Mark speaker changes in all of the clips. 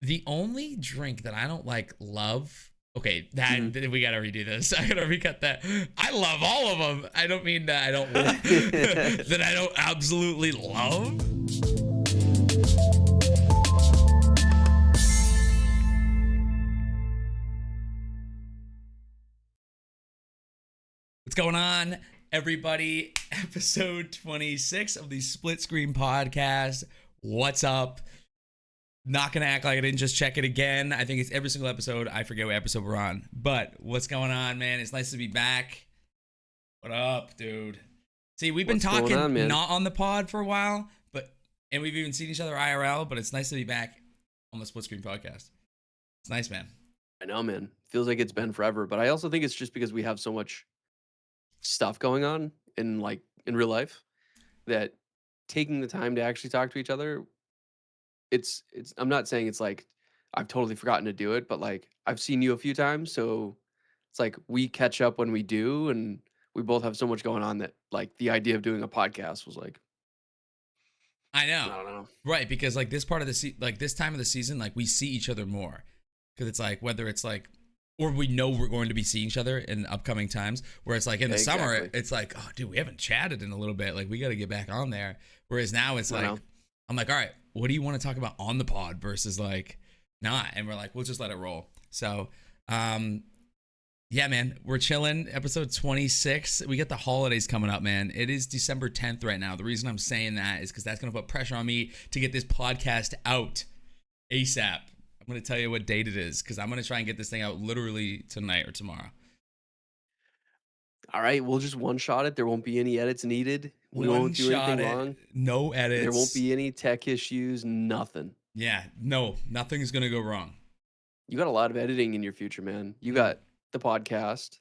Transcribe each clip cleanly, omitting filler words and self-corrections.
Speaker 1: The only drink that I don't like love. Okay, that
Speaker 2: Mhm.
Speaker 1: we gotta redo this. I gotta recut that. I love all of them. I don't mean that I don't that I don't absolutely love. What's going on, everybody? Episode 26 of the Split Screen Podcast. What's up? Not gonna act like I didn't just check it again. I think it's every single episode. I forget what episode we're on. But what's going on, man? It's nice to be back. What up, dude? See, we've been
Speaker 2: What's going
Speaker 1: talking
Speaker 2: on, man?
Speaker 1: not on the pod for a while, and we've even seen each other IRL, but it's nice to be back on the Split Screen Podcast. It's nice, man.
Speaker 2: I know, man. Feels like it's been forever, but I also think it's just because we have so much stuff going on in real life that taking the time to actually talk to each other, it's I'm not saying it's like I've totally forgotten to do it, but like I've seen you a few times, so it's like we catch up when we do, and we both have so much going on that like the idea of doing a podcast was like,
Speaker 1: I know.
Speaker 2: I don't know.
Speaker 1: Right, because like this part of the like this time of the season, like we see each other more. Because it's like whether it's like or we know we're going to be seeing each other in upcoming times. Where it's like in the summer,
Speaker 2: Exactly.
Speaker 1: it's like, oh dude, we haven't chatted in a little bit. Like we gotta get back on there. Whereas now it's
Speaker 2: I
Speaker 1: like
Speaker 2: know.
Speaker 1: I'm like, all right, what do you want to talk about on the pod versus like not? And we're like, we'll just let it roll. So yeah, man, we're chilling. Episode 26. We get the holidays coming up, man. It is December 10th right now. The reason I'm saying that is because that's going to put pressure on me to get this podcast out ASAP. I'm going to tell you what date it is because I'm going to try and get this thing out literally tonight or tomorrow.
Speaker 2: All right, we'll just one shot it. There won't be any edits needed. We
Speaker 1: One
Speaker 2: won't do
Speaker 1: shot
Speaker 2: anything
Speaker 1: it,
Speaker 2: wrong.
Speaker 1: no
Speaker 2: There won't
Speaker 1: edits.
Speaker 2: be any tech issues, nothing.
Speaker 1: Yeah, no, nothing's going to go wrong.
Speaker 2: You got a lot of editing in your future, man. You
Speaker 1: Mm.
Speaker 2: got the podcast,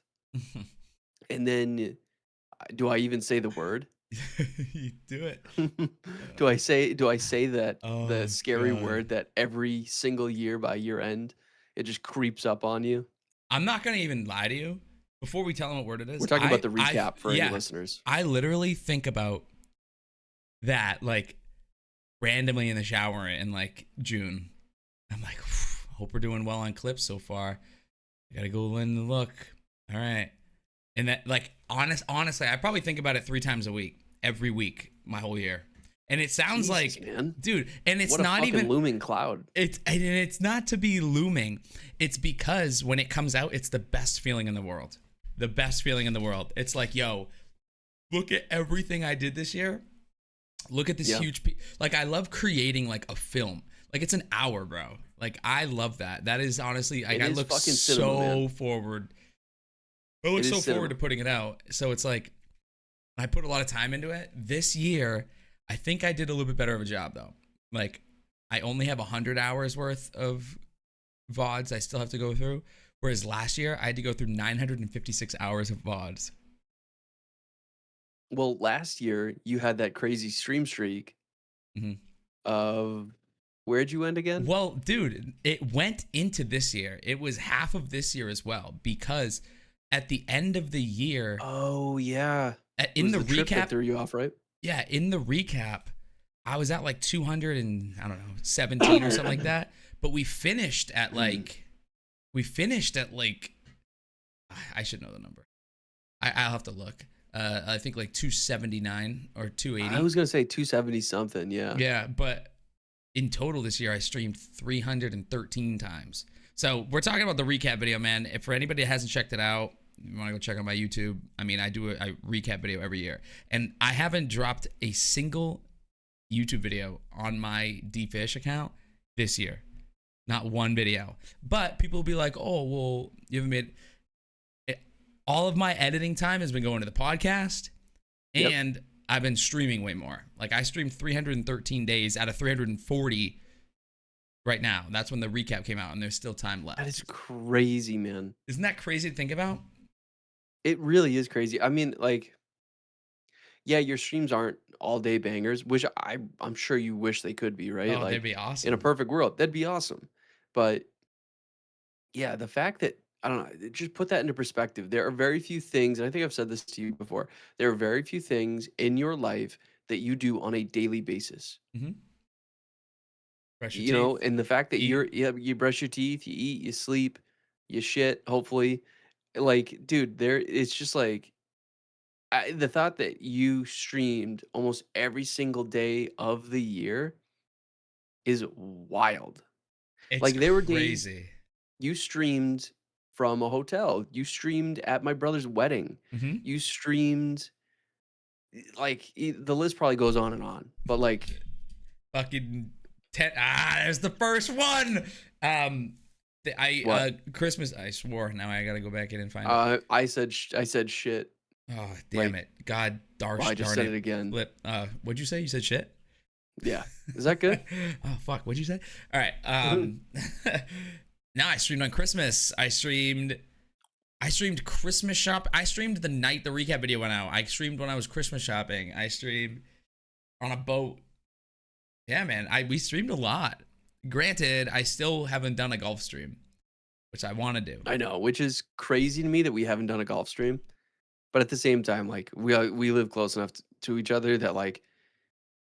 Speaker 2: and then do I even say the word?
Speaker 1: You do it.
Speaker 2: Do I say that the
Speaker 1: Oh,
Speaker 2: scary
Speaker 1: God.
Speaker 2: word that every single year by year end it just creeps up on you?
Speaker 1: I'm not going to even lie to you. Before we tell them what word it
Speaker 2: We're
Speaker 1: is,
Speaker 2: talking about the recap for any
Speaker 1: yeah,
Speaker 2: listeners.
Speaker 1: I literally think about that like randomly in the shower in like June. I'm like, hope we're doing well on clips so far. I gotta go in and look. All right, and that like honestly, I probably think about it 3 times a week, every week, my whole year. And it sounds
Speaker 2: Jesus,
Speaker 1: like,
Speaker 2: man.
Speaker 1: dude, and it's
Speaker 2: What a
Speaker 1: not
Speaker 2: fucking
Speaker 1: even
Speaker 2: looming cloud.
Speaker 1: it's not to be looming. It's because when it comes out, it's the best feeling in the world. The best feeling in the world. It's like, yo, look at everything I did this year. Look at this
Speaker 2: Yeah.
Speaker 1: huge like I love creating like a film. Like it's an hour, bro. Like I love that. That is honestly like
Speaker 2: It
Speaker 1: I
Speaker 2: is
Speaker 1: look
Speaker 2: fucking
Speaker 1: so
Speaker 2: cinema, man.
Speaker 1: forward. I look
Speaker 2: It
Speaker 1: so
Speaker 2: is
Speaker 1: forward
Speaker 2: cinema.
Speaker 1: to putting it out. So it's like I put a lot of time into it. This year, I think I did a little bit better of a job though. Like I only have 100 hours worth of VODs I still have to go through. Whereas last year I had to go through 956 hours of VODs.
Speaker 2: Well, last year you had that crazy stream streak
Speaker 1: Mhm.
Speaker 2: of where'd you end again?
Speaker 1: Well, dude, it went into this year. It was half of this year as well because at the end of the year,
Speaker 2: Oh yeah. It
Speaker 1: in
Speaker 2: was
Speaker 1: the
Speaker 2: the trip that
Speaker 1: recap,
Speaker 2: threw you off, right?
Speaker 1: yeah, in the recap, I was at like 200 and I don't know, 17 or something like that. But we finished at like, I should know the number. I'll have to look. I think like 279 or
Speaker 2: I
Speaker 1: 280.
Speaker 2: was gonna say 270 something, yeah.
Speaker 1: Yeah, but in total this year, I streamed 313 times. So we're talking about the recap video, man. If for anybody that hasn't checked it out, you want to go check out my YouTube. I mean, I do a recap video every year, and I haven't dropped a single YouTube video on my DFish account this year. Not one video. But people will be like, "Oh, well, you haven't made." All of my editing time has been going to the podcast,
Speaker 2: Yep.
Speaker 1: and I've been streaming way more. Like I streamed 313 days out of 340 right now. That's when the recap came out, and there's still time left.
Speaker 2: That is crazy, man.
Speaker 1: Isn't that crazy to think about?
Speaker 2: It really is crazy. I mean, like, yeah, your streams aren't all day bangers, which I'm sure you wish they could be, right?
Speaker 1: Oh, that'd
Speaker 2: Like
Speaker 1: be
Speaker 2: in a
Speaker 1: awesome.
Speaker 2: perfect world, that'd be awesome. But yeah, the fact that I don't know, just put that into perspective. There are very few things, and I think I've said this to you before. There are very few things in your life that you do on a daily basis.
Speaker 1: Hmm. Brush your
Speaker 2: You know,
Speaker 1: teeth.
Speaker 2: and the fact that
Speaker 1: Eat.
Speaker 2: you brush your teeth, you eat, you sleep, you shit, hopefully. Like, dude, it's just like the thought that you streamed almost every single day of the year is wild.
Speaker 1: It's
Speaker 2: Like, there were days
Speaker 1: crazy.
Speaker 2: you streamed from a hotel, you streamed at my brother's wedding,
Speaker 1: Hmm.
Speaker 2: you streamed, like, the list probably goes on, but, like,
Speaker 1: Fucking ten. Ah, there's the first one.
Speaker 2: what?
Speaker 1: Christmas. I swore. Now I gotta go back in and find it.
Speaker 2: I said shit,
Speaker 1: Oh, damn
Speaker 2: like,
Speaker 1: it. God,
Speaker 2: well, I just
Speaker 1: darn
Speaker 2: said
Speaker 1: it.
Speaker 2: it again.
Speaker 1: Flip. What'd you say? You said shit?
Speaker 2: Yeah. Is that good?
Speaker 1: Oh, fuck. What'd you say? All right. Now I streamed on Christmas. I streamed Christmas shop. I streamed the night the recap video went out. I streamed when I was Christmas shopping. I streamed on a boat. Yeah, man. We streamed a lot. Granted, I still haven't done a golf stream, which I want to do.
Speaker 2: I know, which is crazy to me that we haven't done a golf stream. But at the same time, like we live close enough to each other that like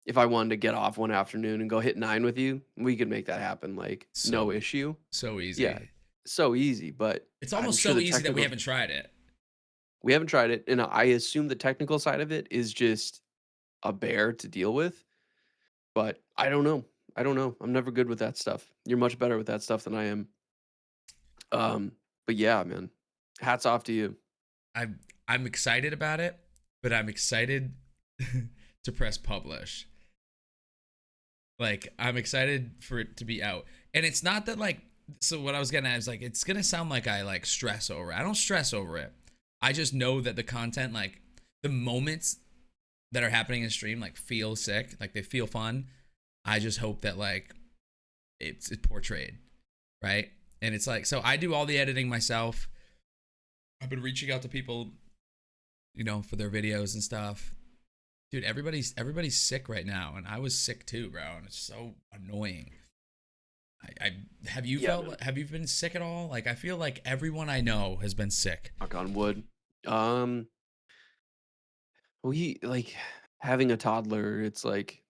Speaker 2: if I wanted to get off one afternoon and go hit 9 with you, we could make that happen. Like no
Speaker 1: So
Speaker 2: issue.
Speaker 1: so
Speaker 2: Yeah,
Speaker 1: easy.
Speaker 2: so easy. But
Speaker 1: It's
Speaker 2: I'm
Speaker 1: almost
Speaker 2: sure
Speaker 1: so
Speaker 2: the
Speaker 1: easy that we
Speaker 2: technical
Speaker 1: haven't tried it.
Speaker 2: we haven't tried it, and I assume the technical side of it is just a bear to deal with. But I don't know. I don't know. I'm never good with that stuff. You're much better with that stuff than I am. But yeah, man. Hats off to you.
Speaker 1: I'm excited about it, but I'm excited to press publish. Like I'm excited for it to be out. And it's not that like so what I was getting at is like it's gonna sound like I like stress over it. I don't stress over it. I just know that the content, like the moments that are happening in stream, like feel sick, like they feel fun. I just hope that like it's portrayed, right? And it's like so I do all the editing myself. I've been reaching out to people, you know, for their videos and stuff. Dude, everybody's sick right now, and I was sick too, bro, and it's so annoying. I have you
Speaker 2: Yeah, man.
Speaker 1: felt have you been sick at all? Like I feel like everyone I know has been sick.
Speaker 2: Knock on wood. Um, we like having a toddler, it's like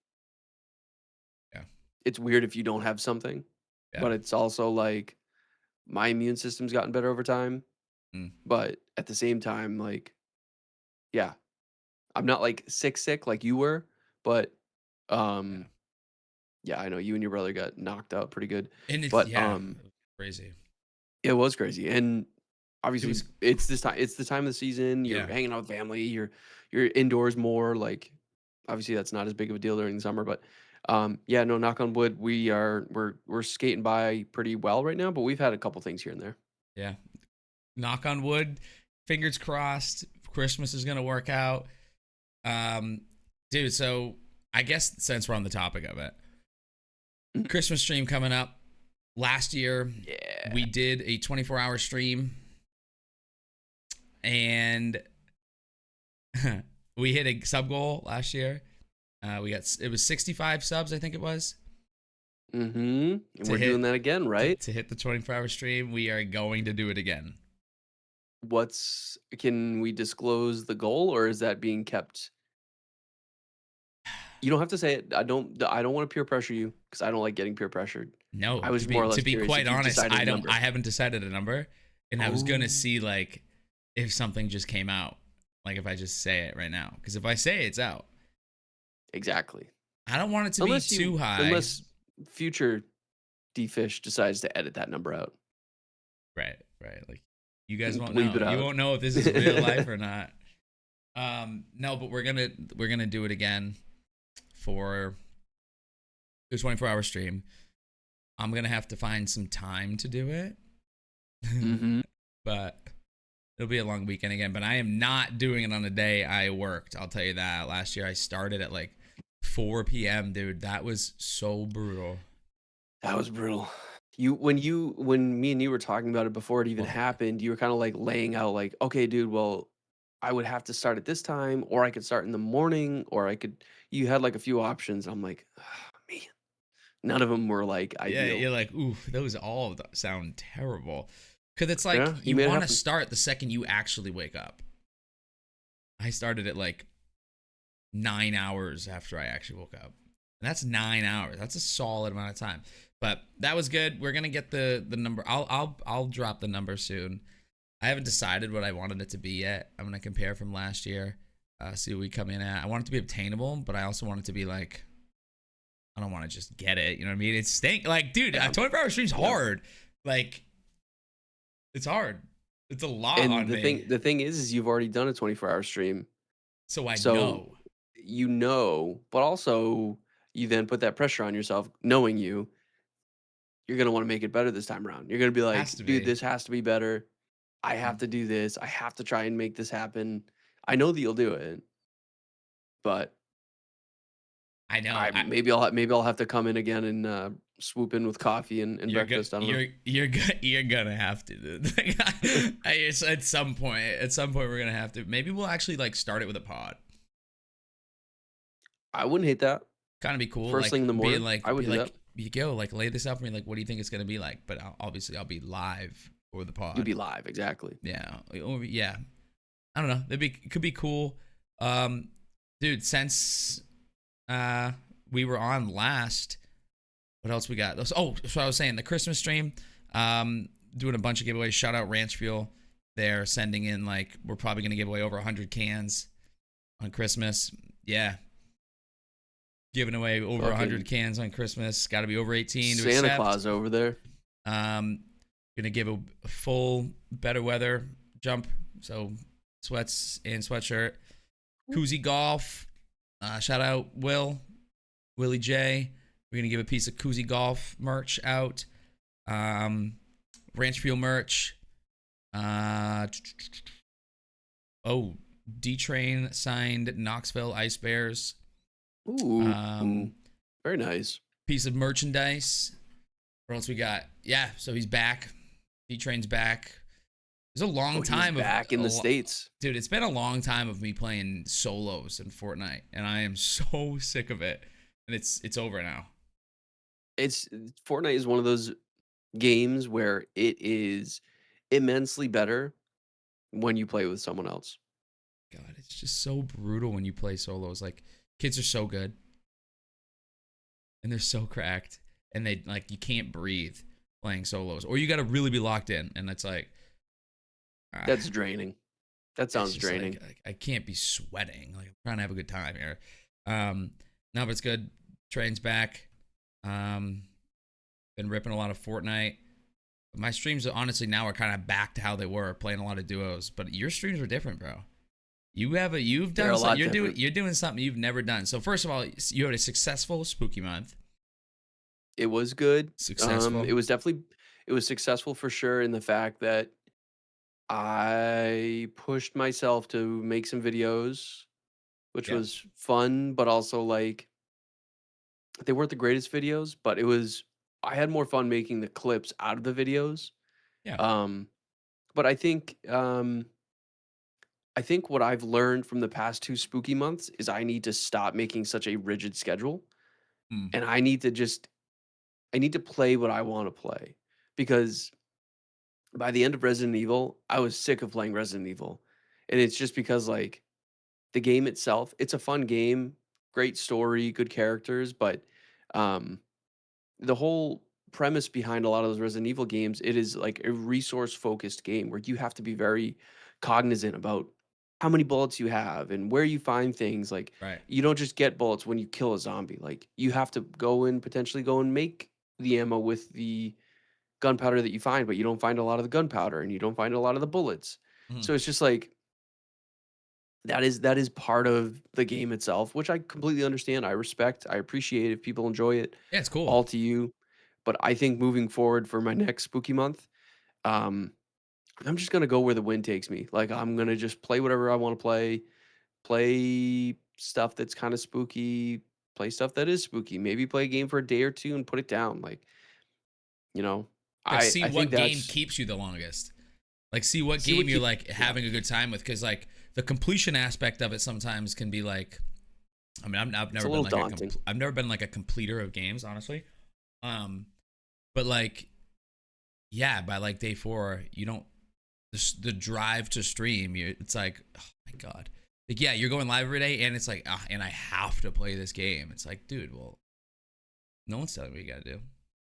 Speaker 1: Yeah,
Speaker 2: it's weird if you don't have something,
Speaker 1: yeah.
Speaker 2: but it's also like my immune system's gotten better over time.
Speaker 1: Mm,
Speaker 2: But at the same time, like, yeah, I'm not like sick like you were, but
Speaker 1: yeah.
Speaker 2: um yeah, I know you and your brother got knocked out pretty good.
Speaker 1: And it's
Speaker 2: But
Speaker 1: yeah, it was crazy.
Speaker 2: it was crazy. And
Speaker 1: It
Speaker 2: obviously
Speaker 1: was
Speaker 2: it's the time of the season, you're
Speaker 1: yeah,
Speaker 2: hanging out with family, you're indoors more, like obviously that's not as big of a deal during the summer, but yeah, no, knock on wood, we're skating by pretty well right now, but we've had a couple things here and there.
Speaker 1: yeah. Knock on wood, fingers crossed. Christmas is gonna work out. Um, dude. So I guess since we're on the topic of it,
Speaker 2: Mhm.
Speaker 1: Christmas stream coming up. Last year
Speaker 2: Yeah.
Speaker 1: we did a 24-hour stream, and we hit a sub goal last year. It was 65 subs, I think it was.
Speaker 2: And
Speaker 1: To
Speaker 2: we're
Speaker 1: hit
Speaker 2: doing that again, right?
Speaker 1: to hit the 24-hour stream. We are going to do it again.
Speaker 2: Can we disclose the goal or is that being kept? You don't have to say it. I don't want to peer pressure you because I don't like getting peer pressured.
Speaker 1: No,
Speaker 2: I was more or less
Speaker 1: to be
Speaker 2: curious
Speaker 1: quite
Speaker 2: if you've
Speaker 1: honest,
Speaker 2: decided a
Speaker 1: I don't.
Speaker 2: number.
Speaker 1: I haven't decided a number, and I was gonna
Speaker 2: Oh.
Speaker 1: see like if something just came out, like if I just say it right now, because if I say it's out,
Speaker 2: Exactly.
Speaker 1: I don't want it to be too high.
Speaker 2: Unless future D-Fish decides to edit that number out.
Speaker 1: Right, right. Like you guys won't
Speaker 2: Bleep
Speaker 1: know.
Speaker 2: it
Speaker 1: You
Speaker 2: out.
Speaker 1: won't know if this is real life or not. No, but we're gonna do it again for the 24-hour stream. I'm gonna have to find some time to do it,
Speaker 2: Mm-hmm.
Speaker 1: but it'll be a long weekend again. But I am not doing it on the day I worked. I'll tell you that. Last year I started at like 4 p.m. Dude, that was so brutal.
Speaker 2: That was brutal. When me and you were talking about it before it even
Speaker 1: Well,
Speaker 2: happened, you were kind of like laying out like, okay, dude, well, I would have to start at this time, or I could start in the morning, or you had like a few options. I'm like, "Ah, man, none of them were like
Speaker 1: yeah,
Speaker 2: ideal.
Speaker 1: you're like, oof, those all sound terrible. Because it's like
Speaker 2: Yeah, you
Speaker 1: you
Speaker 2: made it
Speaker 1: want to
Speaker 2: happen.
Speaker 1: start the second you actually wake up. I started at like 9 hours after I actually woke up. And that's 9 hours. That's a solid amount of time. But that was good. We're gonna get the number. I'll drop the number soon. I haven't decided what I wanted it to be yet. I'm gonna compare from last year, see what we come in at. I want it to be obtainable, but I also want it to be like, I don't want to just get it. You know what I mean? It's like, dude,
Speaker 2: Yeah.
Speaker 1: a 24-hour stream's hard. Like, it's hard. It's a lot on
Speaker 2: And
Speaker 1: me.
Speaker 2: the thing is you've already done a 24-hour stream.
Speaker 1: So I
Speaker 2: So
Speaker 1: know.
Speaker 2: you know, but also you then put that pressure on yourself, knowing you're gonna want to make it better this time around. You're gonna be
Speaker 1: Has
Speaker 2: like,
Speaker 1: to
Speaker 2: dude,
Speaker 1: be.
Speaker 2: this has to be better. I have to do this. I have to try and make this happen. I know that you'll do it, but
Speaker 1: I know.
Speaker 2: maybe I'll have to come in again and swoop in with coffee and
Speaker 1: You're good.
Speaker 2: breakfast. I don't know.
Speaker 1: You're gonna have to. Dude. At some point. At some point, we're gonna have to. Maybe we'll actually like start it with a pod.
Speaker 2: I wouldn't hate that.
Speaker 1: Kind of be cool.
Speaker 2: First
Speaker 1: Like
Speaker 2: thing in the
Speaker 1: being
Speaker 2: morning,
Speaker 1: like,
Speaker 2: I would
Speaker 1: be
Speaker 2: do
Speaker 1: like,
Speaker 2: that.
Speaker 1: you go, like lay this out for me. Like, what do you think it's gonna be like? But obviously, I'll be live for the
Speaker 2: You'd
Speaker 1: pod.
Speaker 2: be live, exactly.
Speaker 1: Yeah. Or, yeah. I don't know. It could be cool. Dude, since we were on last, what else we got? Oh, so I was saying the Christmas stream, doing a bunch of giveaways. Shout out Ranch Fuel. They're sending in like, we're probably gonna give away over 100 cans on Christmas. Yeah. Giving away over 100 cans on Christmas. Got to be over 18 to
Speaker 2: Santa
Speaker 1: accept.
Speaker 2: Claus over there.
Speaker 1: Gonna give a full better weather jump. So sweats and sweatshirt. Koozie Golf. Shout out Willie J. We're gonna give a piece of Koozie Golf merch out. Ranch Fuel merch. D-Train signed Knoxville Ice Bears.
Speaker 2: Ooh, very nice.
Speaker 1: Piece of merchandise. What else we got? Yeah, so he's back. D-Train's back. It was a long time
Speaker 2: back in the States.
Speaker 1: Dude, it's been a long time of me playing solos in Fortnite, and I am so sick of it. And it's over now.
Speaker 2: Fortnite is one of those games where it is immensely better when you play with someone else.
Speaker 1: God, it's just so brutal when you play solos. Like, kids are so good. And they're so cracked. And they, like, you can't breathe playing solos. Or you got to really be locked in. And it's like...
Speaker 2: That's draining. That sounds draining.
Speaker 1: Like, I can't be sweating. Like, I'm trying to have a good time here. No, but it's good. Train's back. Been ripping a lot of Fortnite. My streams, honestly, now are kind of back to how they were, playing a lot of duos. But your streams were different, bro. You've done something. You're doing something you've never done. So first of all, you had a successful spooky month.
Speaker 2: It was good.
Speaker 1: Successful.
Speaker 2: It was successful for sure in the fact that I pushed myself to make some videos, which was fun, but also like they weren't the greatest videos, but I had more fun making the clips out of the videos.
Speaker 1: Yeah.
Speaker 2: But I think what I've learned from the past 2 spooky months is I need to stop making such a rigid schedule, and I need to play what I wanna play, because by the end of Resident Evil, I was sick of playing Resident Evil, and it's just because, like, the game itself, it's a fun game, great story, good characters, but, the whole premise behind a lot of those Resident Evil games, it is like a resource-focused game where you have to be very cognizant about how many bullets you have and where you find things. Like,
Speaker 1: Right.
Speaker 2: you don't just get bullets when you kill a zombie. Like, you have to potentially go and make the ammo with the gunpowder that you find, but you don't find a lot of the gunpowder and you don't find a lot of the bullets.
Speaker 1: Mhm.
Speaker 2: So it's just like that is part of the game itself, which I completely understand. I respect. I appreciate if people enjoy it.
Speaker 1: Yeah, it's cool.
Speaker 2: All to you. But I think moving forward for my next spooky month, um, I'm just gonna go where the wind takes me. Like, I'm gonna just play whatever I want to play stuff that's kind of spooky, play stuff that is spooky. Maybe play a game for a day or two and put it down. Like, you know,
Speaker 1: Like, see
Speaker 2: I think
Speaker 1: what game
Speaker 2: that's
Speaker 1: keeps you the longest. Like, see what
Speaker 2: see
Speaker 1: game
Speaker 2: what
Speaker 1: you're
Speaker 2: keep
Speaker 1: like
Speaker 2: yeah.
Speaker 1: having a good time with, because like the completion aspect of it sometimes can be like, I mean, I've
Speaker 2: It's
Speaker 1: never
Speaker 2: a
Speaker 1: been
Speaker 2: little
Speaker 1: like
Speaker 2: daunting.
Speaker 1: I've never been like a completer of games, honestly. But like, yeah, by like day 4, you don't the drive to stream. It's like, oh my god, like, yeah, you're going live every day, and it's like, and I have to play this game. It's like, dude, well, No one's telling you what you got to do.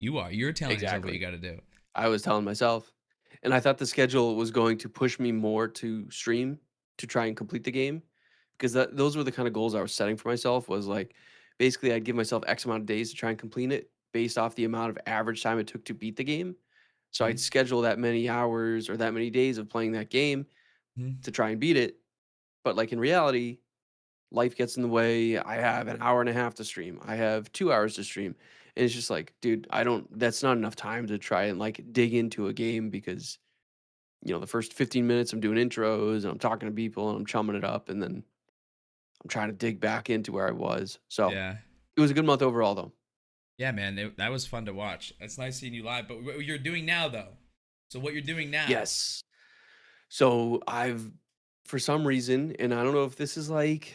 Speaker 1: You are. You're telling yourself what you
Speaker 2: Exactly.
Speaker 1: got to do.
Speaker 2: I was telling myself, and I thought the schedule was going to push me more to stream to try and complete the game because those were the kind of goals I was setting for myself. Was like basically I'd give myself X amount of days to try and complete it based off the amount of average time it took to beat the game. So I'd
Speaker 1: Mhm.
Speaker 2: schedule that many hours or that many days of playing that game
Speaker 1: Mhm.
Speaker 2: to try and beat it. But like in reality, life gets in the way. I have an hour and a half to stream. I have 2 hours to stream. And it's just like, dude, I don't, that's not enough time to try and like dig into a game because, the first 15 minutes I'm doing intros and I'm talking to people and I'm chumming it up. And then I'm trying to dig back into where I was. So
Speaker 1: Yeah.
Speaker 2: it was a good month overall, though.
Speaker 1: Yeah, man. That was fun to watch. It's nice seeing you live. But what you're doing now, though. So what you're doing now.
Speaker 2: Yes. So for some reason, and I don't know if this was like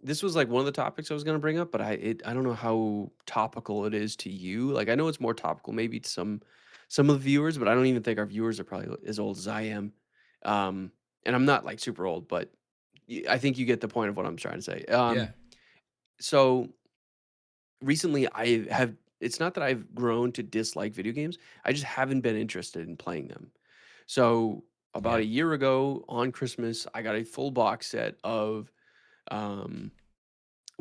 Speaker 2: one of the topics I was going to bring up, but I don't know how topical it is to you. Like I know it's more topical maybe to some of the viewers, but I don't even think our viewers are probably as old as I am. Um, and I'm not like super old, but I think you get the point of what I'm trying to say.
Speaker 1: Yeah.
Speaker 2: So recently I have. It's not that I've grown to dislike video games. I just haven't been interested in playing them. So about
Speaker 1: Yeah.
Speaker 2: a year ago on Christmas, I got a full box set of um,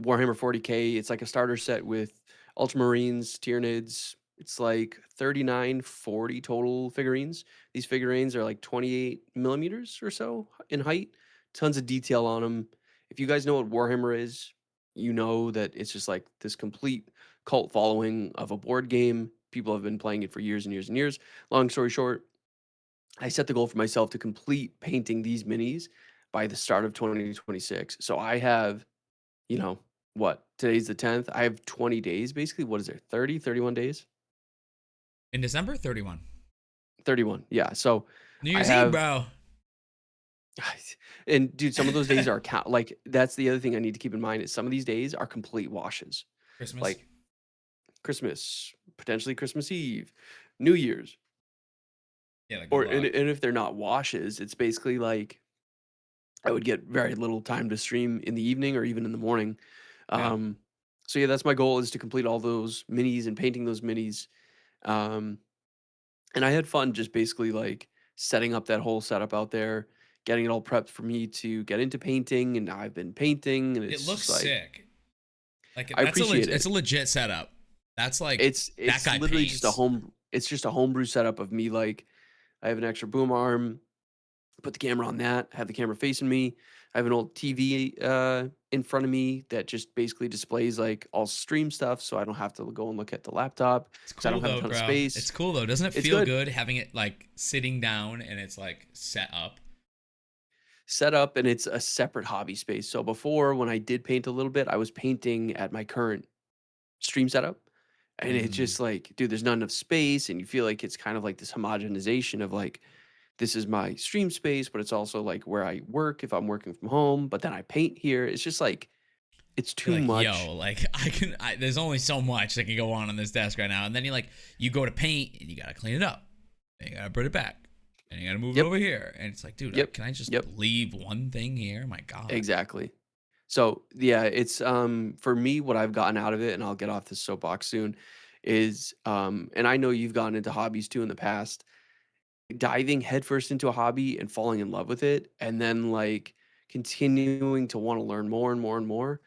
Speaker 2: Warhammer 40K. It's like a starter set with Ultramarines, Tyranids. It's like 39, 40 total figurines. These figurines are like 28 millimeters or so in height. Tons of detail on them. If you guys know what Warhammer is, you know that it's just like this complete cult following of a board game. People have been playing it for years and years and years. Long story short, I set the goal for myself to complete painting these minis by the start of 2026. So I have you know, what? Today's the 10th. I have 20 days basically. What is there? 30, 31 days?
Speaker 1: In December, 31.
Speaker 2: 31. Yeah. So
Speaker 1: New
Speaker 2: I
Speaker 1: Year's Eve,
Speaker 2: have
Speaker 1: bro.
Speaker 2: and dude, some of those days are count like that's the other thing I need to keep in mind is some of these days are complete washes.
Speaker 1: Christmas.
Speaker 2: Like Christmas, potentially Christmas Eve, New Year's.
Speaker 1: Yeah, like good
Speaker 2: Or and,
Speaker 1: luck.
Speaker 2: and if they're not washes, it's basically like I would get very little time to stream in the evening or even in the morning.
Speaker 1: Yeah.
Speaker 2: Um, so yeah, that's my goal is to complete all those minis and painting those minis. Um, And I had fun just basically like setting up that whole setup out there, getting it all prepped for me to get into painting. And now I've been painting, and
Speaker 1: It
Speaker 2: it's
Speaker 1: looks
Speaker 2: just like
Speaker 1: sick. Like
Speaker 2: I appreciate
Speaker 1: it's
Speaker 2: it.
Speaker 1: a legit setup. That's like that
Speaker 2: It's
Speaker 1: guy
Speaker 2: literally just
Speaker 1: paints.
Speaker 2: it's just a homebrew setup of me. Like I have an extra boom arm, put the camera on that, have the camera facing me. I have an old TV in front of me that just basically displays like all stream stuff, so I don't have to go and look at the laptop
Speaker 1: It's
Speaker 2: because I
Speaker 1: cool
Speaker 2: don't have a
Speaker 1: though,
Speaker 2: ton of
Speaker 1: bro. It's
Speaker 2: space.
Speaker 1: cool though. Doesn't it
Speaker 2: It's
Speaker 1: feel
Speaker 2: good.
Speaker 1: good having it like sitting down and it's like set up?
Speaker 2: Set up and it's a separate hobby space. So before when I did paint a little bit, I was painting at my current stream setup. And it's
Speaker 1: Mm.
Speaker 2: just like, dude, there's not enough space. And you feel like it's kind of like this homogenization of like, this is my stream space, but it's also like where I work if I'm working from home. But then I paint here. It's just like, it's
Speaker 1: You're
Speaker 2: too
Speaker 1: like,
Speaker 2: much.
Speaker 1: yo, like there's only so much that can go on this desk right now. And then you go to paint and you gotta clean it up. And you gotta put it back. And you gotta move it
Speaker 2: Yep.
Speaker 1: over here. And it's like, dude,
Speaker 2: Yep.
Speaker 1: can I just
Speaker 2: Yep.
Speaker 1: leave one thing here? My God.
Speaker 2: Exactly. So yeah, it's for me what I've gotten out of it, and I'll get off this soapbox soon, is and I know you've gotten into hobbies too in the past diving headfirst into a hobby and falling in love with it and then like continuing to want to learn more and more and more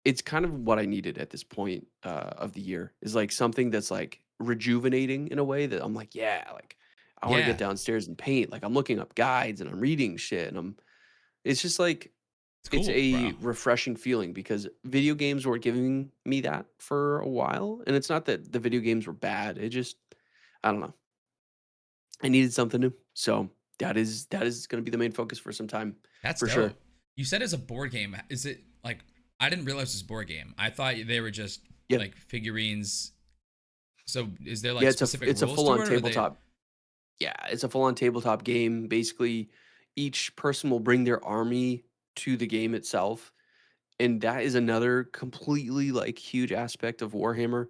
Speaker 2: it's kind of what I needed at this point of the year is like something that's like rejuvenating in a way that I'm like yeah like I want to get
Speaker 1: Yeah.
Speaker 2: downstairs and paint like I'm looking up guides and I'm reading shit and I'm it's just like
Speaker 1: It's
Speaker 2: it's
Speaker 1: cool,
Speaker 2: a
Speaker 1: bro.
Speaker 2: refreshing feeling because video games weren't giving me that for a while and it's not that the video games were bad it just I don't know I needed something new. So that is gonna be the main focus for some time,
Speaker 1: That's
Speaker 2: for sure.
Speaker 1: dope. You said it's a board game. Is it like I didn't realize it was a board game. I thought they were just
Speaker 2: Yeah.
Speaker 1: like figurines. So is there
Speaker 2: Yeah,
Speaker 1: like
Speaker 2: it's a
Speaker 1: specific
Speaker 2: it's a
Speaker 1: rules to
Speaker 2: full-on
Speaker 1: it or are they
Speaker 2: tabletop yeah, it's a full-on tabletop game. Basically, each person will bring their army to the game itself, and that is another completely, like, huge aspect of Warhammer,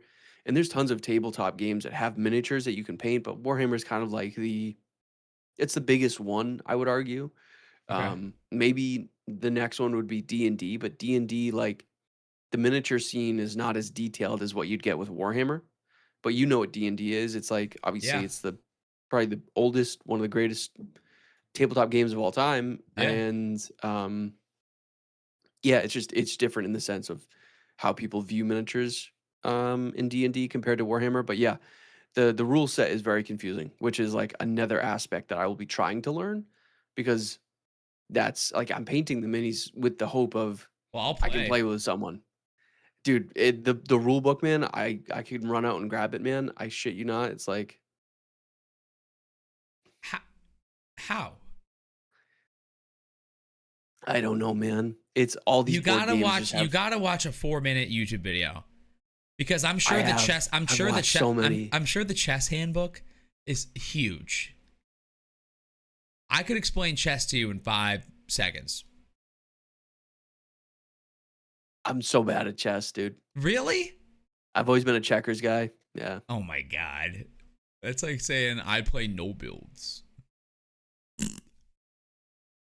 Speaker 2: and there's tons of tabletop games that have miniatures that you can paint, but Warhammer is kind of like it's the biggest one, I would argue.
Speaker 1: okay?
Speaker 2: Maybe the next one would be D&D, but D&D, like the miniature scene is not as detailed as what you'd get with Warhammer, but you know what D&D is. It's like obviously
Speaker 1: Yeah.
Speaker 2: it's the probably the oldest, one of the greatest tabletop games of all time,
Speaker 1: Yeah.
Speaker 2: and yeah, it's different in the sense of how people view miniatures in D&D compared to Warhammer. But yeah, the rule set is very confusing, which is like another aspect that I will be trying to learn because that's like I'm painting the minis with the hope of
Speaker 1: Well, I'll
Speaker 2: I can
Speaker 1: play.
Speaker 2: play with someone. Dude, the rule book, man, I can run out and grab it, man. I shit you not. It's like
Speaker 1: How? How?
Speaker 2: I don't know, man. It's all these board games just
Speaker 1: You
Speaker 2: have.
Speaker 1: gotta watch a 4-minute YouTube video because I'm
Speaker 2: I
Speaker 1: sure the
Speaker 2: have.
Speaker 1: chess. I'm
Speaker 2: I've
Speaker 1: sure the
Speaker 2: watched
Speaker 1: chess.
Speaker 2: so many.
Speaker 1: I'm sure the chess handbook is huge. I could explain chess to you in 5 seconds.
Speaker 2: I'm so bad at chess, dude.
Speaker 1: Really?
Speaker 2: I've always been a checkers guy. Yeah.
Speaker 1: Oh my god. That's like saying I play no builds.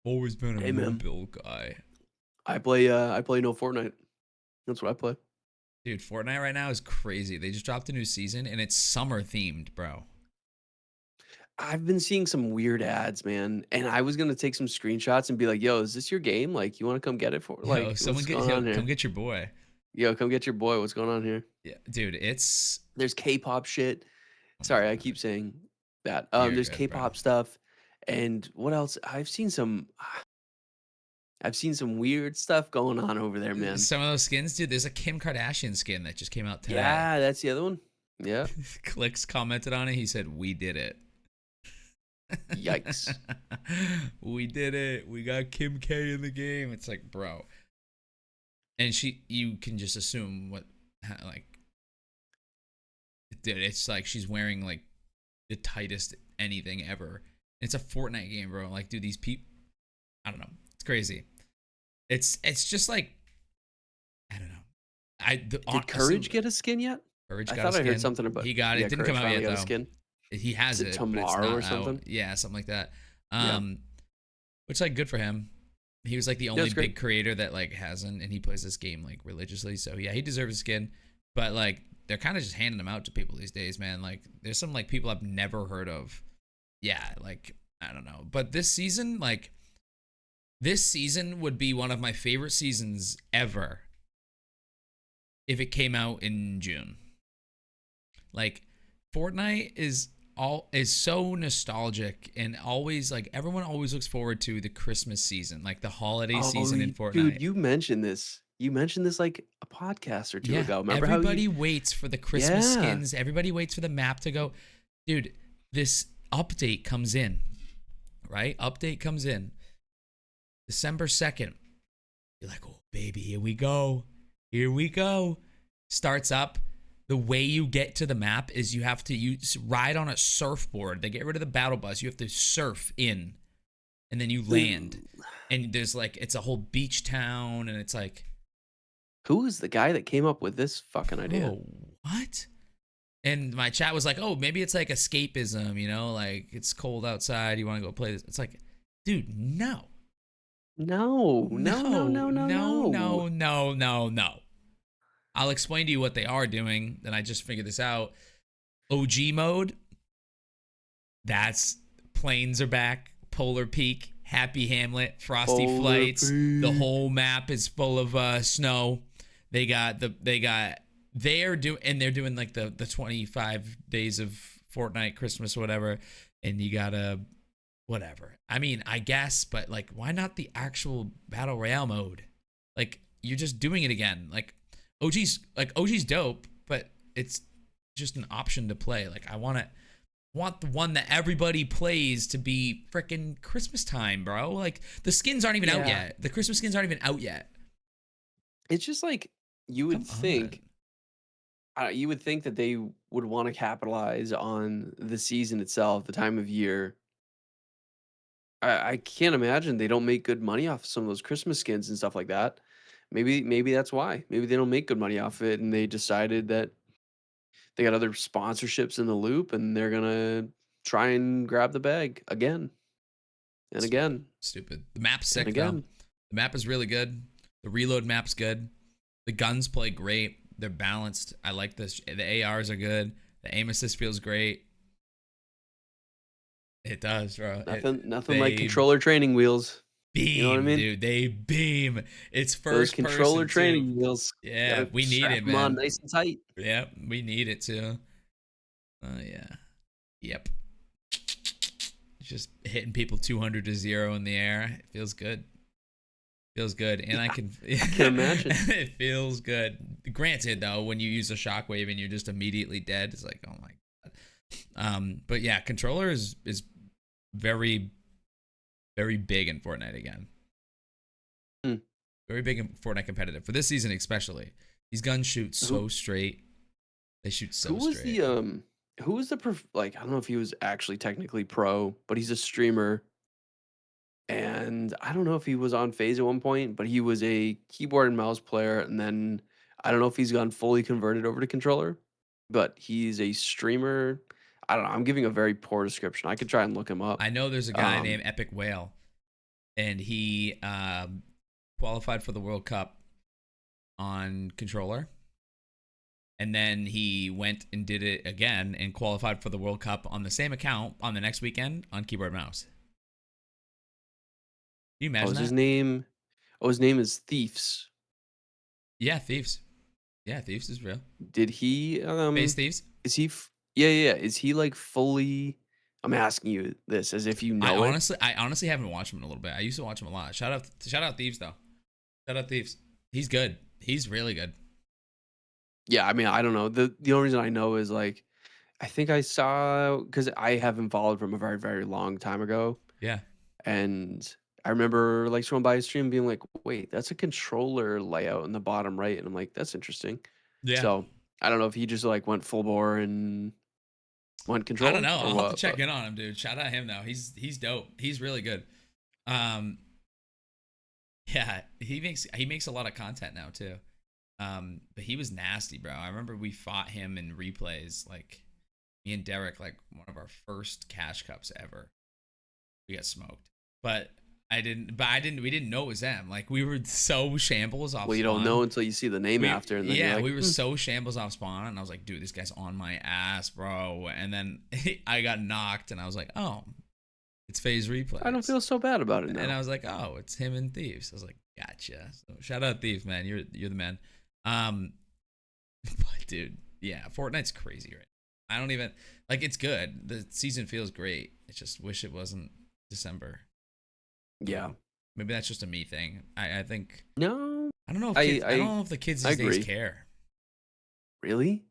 Speaker 1: Always been a
Speaker 2: Hey,
Speaker 1: no
Speaker 2: man.
Speaker 1: build guy.
Speaker 2: I play no Fortnite. That's what I play.
Speaker 1: Dude, Fortnite right now is crazy. They just dropped a new season and it's summer themed, bro.
Speaker 2: I've been seeing some weird ads, man, and I was gonna take some screenshots and be like, "Yo, is this your game? Like, you want to come get it for?
Speaker 1: Yo,
Speaker 2: Like, what's going on
Speaker 1: come
Speaker 2: here?
Speaker 1: get your boy.
Speaker 2: Yo, come get your boy. What's going on here?"
Speaker 1: Yeah, dude, it's
Speaker 2: There's K-pop shit.
Speaker 1: oh my
Speaker 2: Sorry, I
Speaker 1: god.
Speaker 2: keep saying that.
Speaker 1: You're
Speaker 2: There's
Speaker 1: good, bro.
Speaker 2: K-pop stuff, and what else? I've seen some weird stuff going on over there, man.
Speaker 1: Some of those skins, dude, there's a Kim Kardashian skin that just came out today.
Speaker 2: Yeah, that's the other one. Yeah.
Speaker 1: Clicks commented on it. He said, "We did it."
Speaker 2: Yikes.
Speaker 1: We did it. We got Kim K in the game. It's like, bro. And you can just assume like, dude, it's like she's wearing like the tightest anything ever. It's a Fortnite game, bro. Like, dude, these people, I don't know. It's crazy. It's just like, I don't know.
Speaker 2: Did Courage get a skin yet?
Speaker 1: Courage
Speaker 2: I
Speaker 1: got
Speaker 2: thought
Speaker 1: a
Speaker 2: I heard
Speaker 1: skin.
Speaker 2: something about.
Speaker 1: He got it.
Speaker 2: Yeah,
Speaker 1: It didn't
Speaker 2: Courage
Speaker 1: come out
Speaker 2: finally
Speaker 1: yet
Speaker 2: got a
Speaker 1: though.
Speaker 2: skin.
Speaker 1: He has
Speaker 2: Is it
Speaker 1: it, but it's
Speaker 2: tomorrow
Speaker 1: not
Speaker 2: or something?
Speaker 1: out. Yeah, something like that.
Speaker 2: Yeah.
Speaker 1: Which like good for him. He was like the
Speaker 2: Yeah,
Speaker 1: only
Speaker 2: it's great.
Speaker 1: big creator that like hasn't, and he plays this game like religiously. So yeah, he deserves a skin. But like they're kind of just handing them out to people these days, man. Like there's some like people I've never heard of. Yeah, like I don't know. But this season would be one of my favorite seasons ever if it came out in June. Like Fortnite is so nostalgic and always like everyone always looks forward to the Christmas season, like the holiday season in Fortnite.
Speaker 2: Dude, you mentioned this. You mentioned this like a podcast or two
Speaker 1: Yeah,
Speaker 2: ago. Remember
Speaker 1: everybody waits for the Christmas
Speaker 2: Yeah.
Speaker 1: skins. Everybody waits for the map to go. Dude, this update comes in, right? Update comes in December 2nd. You're like, oh, baby, here we go. Here we go. Starts up. The way you get to the map is you have to ride on a surfboard. They get rid of the battle bus. You have to surf in, and then you land. And there's like, it's a whole beach town, and it's like,
Speaker 2: Who is the guy that came up with this fucking idea?
Speaker 1: oh, what? And my chat was like, oh, maybe it's like escapism, you know, like it's cold outside. You want to go play this? It's like, dude, no.
Speaker 2: No.
Speaker 1: I'll explain to you what they are doing. Then I just figured this out. OG mode. That's planes are back. Polar Peak, Happy Hamlet, Frosty
Speaker 2: Polar
Speaker 1: Flights. The
Speaker 2: Peak.
Speaker 1: whole map is full of snow. They're doing like the 25 days of Fortnite, Christmas, whatever. And you gotta whatever. I mean, I guess, but like, why not the actual battle royale mode? Like, you're just doing it again. Like, OG's dope, but it's just an option to play. Like, I want the one that everybody plays to be freaking Christmas time, bro. Like, the skins aren't even out
Speaker 2: Yeah.
Speaker 1: yet. The Christmas skins aren't even out yet.
Speaker 2: It's just like you would
Speaker 1: Come
Speaker 2: think. You would think that they would want to capitalize on the season itself, the time of year. I can't imagine they don't make good money off some of those Christmas skins and stuff like that. Maybe that's why. Maybe they don't make good money off it, and they decided that they got other sponsorships in the loop, and they're gonna try and grab the bag again and again
Speaker 1: Stupid. The map's
Speaker 2: and
Speaker 1: sick though.
Speaker 2: again.
Speaker 1: The map is really good. The reload map's good. The guns play great. They're balanced. I like this. The ARs are good. The aim assist feels great. It does, bro.
Speaker 2: Nothing like
Speaker 1: They
Speaker 2: controller training wheels. You know what I
Speaker 1: beam,
Speaker 2: mean?
Speaker 1: dude. They beam. It's
Speaker 2: Those
Speaker 1: first
Speaker 2: controller
Speaker 1: person too.
Speaker 2: training wheels.
Speaker 1: Yeah,
Speaker 2: Gotta
Speaker 1: we need
Speaker 2: strap
Speaker 1: it,
Speaker 2: them on
Speaker 1: man.
Speaker 2: nice and tight.
Speaker 1: Yeah, we need it too. Oh yeah. Yep. Just hitting people 200 to 0 in the air. It feels good. Feels good. And I can
Speaker 2: imagine.
Speaker 1: It feels good. Granted though, when you use a shockwave and you're just immediately dead, it's like, oh my god. But yeah, controller is very, very big in Fortnite again.
Speaker 2: Hmm.
Speaker 1: Very big in Fortnite competitive. For this season especially. These guns shoot so straight. They shoot so
Speaker 2: Who was
Speaker 1: straight.
Speaker 2: the who was the like, I don't know if he was actually technically pro, but he's a streamer. And I don't know if he was on FaZe at one point, but he was a keyboard and mouse player, and then I don't know if he's gone fully converted over to controller, but he's a streamer. I don't know. I'm giving a very poor description. I could try and look him up.
Speaker 1: I know there's a guy named Epic Whale, and he qualified for the World Cup on controller. And then he went and did it again and qualified for the World Cup on the same account on the next weekend on keyboard and mouse. Can you imagine
Speaker 2: Oh,
Speaker 1: that?
Speaker 2: his name? Oh, his name is Thieves.
Speaker 1: Yeah, Thieves. Yeah, Thieves is real.
Speaker 2: Did he
Speaker 1: Base Thieves?
Speaker 2: Is he yeah. Is he like fully, I'm asking you this as if you know it.
Speaker 1: I honestly haven't watched him in a little bit. I used to watch him a lot. Shout out Thieves though. Shout out Thieves. He's good. He's really good.
Speaker 2: Yeah, I mean, I don't know. The only reason I know is like I think I saw, because I haven't followed from a very, very long time ago.
Speaker 1: Yeah.
Speaker 2: And I remember like scrolling by his stream being like, wait, that's a controller layout in the bottom right. And I'm like, that's interesting.
Speaker 1: Yeah.
Speaker 2: So I don't know if he just like went full bore and went controller.
Speaker 1: I don't know.
Speaker 2: Or
Speaker 1: I'll
Speaker 2: what,
Speaker 1: have to check
Speaker 2: but
Speaker 1: in on him, dude. Shout out him though. He's dope. He's really good. Yeah, he makes a lot of content now too. But he was nasty, bro. I remember we fought him in replays, like me and Derek, like one of our first cash cups ever. We got smoked. But we didn't know it was them. Like we were so shambles off
Speaker 2: well, you
Speaker 1: spawn.
Speaker 2: don't know until you see the name after. And then
Speaker 1: yeah,
Speaker 2: you're like,
Speaker 1: we were so shambles off spawn, and I was like, dude, this guy's on my ass, bro. And then I got knocked, and I was like, oh, it's FaZe replay.
Speaker 2: I don't feel so bad about it now.
Speaker 1: And I was like, oh, it's him and Thieves. I was like, gotcha. So shout out Thieves, man. You're the man. But dude, yeah, Fortnite's crazy right now. I don't even like, it's good. The season feels great. I just wish it wasn't December.
Speaker 2: Yeah.
Speaker 1: Maybe that's just a me thing. I think
Speaker 2: No.
Speaker 1: I don't know if kids, I don't know if the kids these days care.
Speaker 2: Really?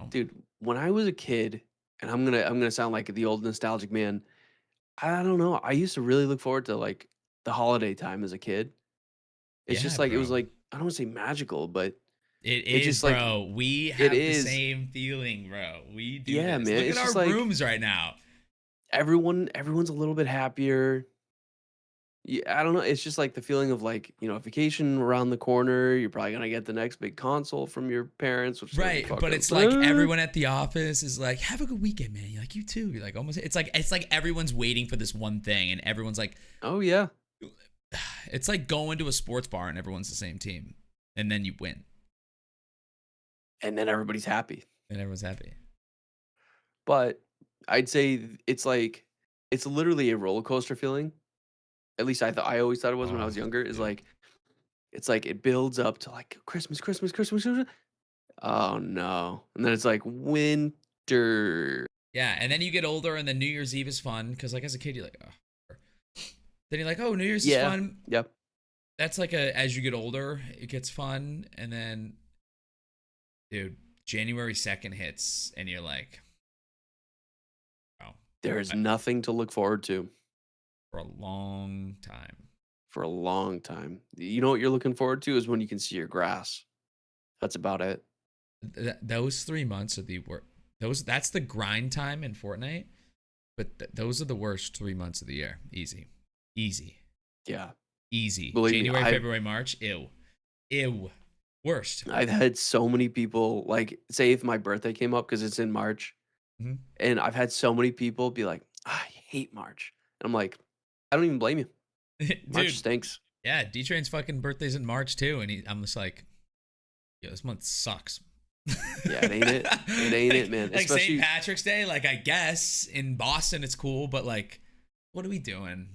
Speaker 1: Oh.
Speaker 2: Dude, when I was a kid, and I'm gonna sound like the old nostalgic man, I don't know. I used to really look forward to like the holiday time as a kid. It's
Speaker 1: Yeah,
Speaker 2: just like it was
Speaker 1: bro.
Speaker 2: like, I don't want to say magical, but
Speaker 1: It
Speaker 2: it's
Speaker 1: is,
Speaker 2: just like
Speaker 1: bro. We
Speaker 2: it
Speaker 1: have the
Speaker 2: is.
Speaker 1: same feeling, bro. We do
Speaker 2: Yeah,
Speaker 1: this.
Speaker 2: man.
Speaker 1: Look at
Speaker 2: It's
Speaker 1: our
Speaker 2: just like
Speaker 1: rooms right now.
Speaker 2: everyone's a little bit happier. Yeah, I don't know. It's just like the feeling of like, vacation around the corner. You're probably gonna get the next big console from your parents, which is gonna be
Speaker 1: Right, but
Speaker 2: fucking.
Speaker 1: it's like everyone at the office is like, "Have a good weekend, man." You're like, "You too." You're like, almost. It's like everyone's waiting for this one thing, and everyone's like,
Speaker 2: Oh yeah.
Speaker 1: it's like going to a sports bar and everyone's the same team, and then you win,
Speaker 2: And then everybody's happy.
Speaker 1: and everyone's happy.
Speaker 2: But I'd say it's literally a roller coaster feeling. At least I always thought it was when I was younger. Is
Speaker 1: dude.
Speaker 2: like it's like it builds up to like Christmas, Christmas, Christmas, Christmas. Oh no. And then it's like winter.
Speaker 1: Yeah, and then you get older, and then New Year's Eve is fun because, like, as a kid, you're like, oh. Then you're like, oh, New Year's is
Speaker 2: Yeah.
Speaker 1: fun.
Speaker 2: Yep.
Speaker 1: That's like as you get older, it gets fun, and then, dude, January 2nd hits, and you're like, oh,
Speaker 2: There is nothing to look forward to
Speaker 1: for a long time.
Speaker 2: for a long time. You know what you're looking forward to is when you can see your grass. That's about it.
Speaker 1: Those 3 months are the worst. That's the grind time in Fortnite, but those are the worst 3 months of the year. Easy.
Speaker 2: Yeah.
Speaker 1: Believe
Speaker 2: Believe me,
Speaker 1: February, March. Ew. Worst.
Speaker 2: I've had so many people, like, say if my birthday came up because it's in March,
Speaker 1: Mhm.
Speaker 2: and I've had so many people be like, I hate March. And I'm like, I don't even blame you. March
Speaker 1: Dude,
Speaker 2: stinks.
Speaker 1: yeah, D-Train's fucking birthday's in March too, and I'm just like, Yeah, this month sucks.
Speaker 2: Yeah, it ain't it. It ain't it, man.
Speaker 1: Like St.
Speaker 2: Especially
Speaker 1: Patrick's Day, like I guess in Boston it's cool, but like, what are we doing?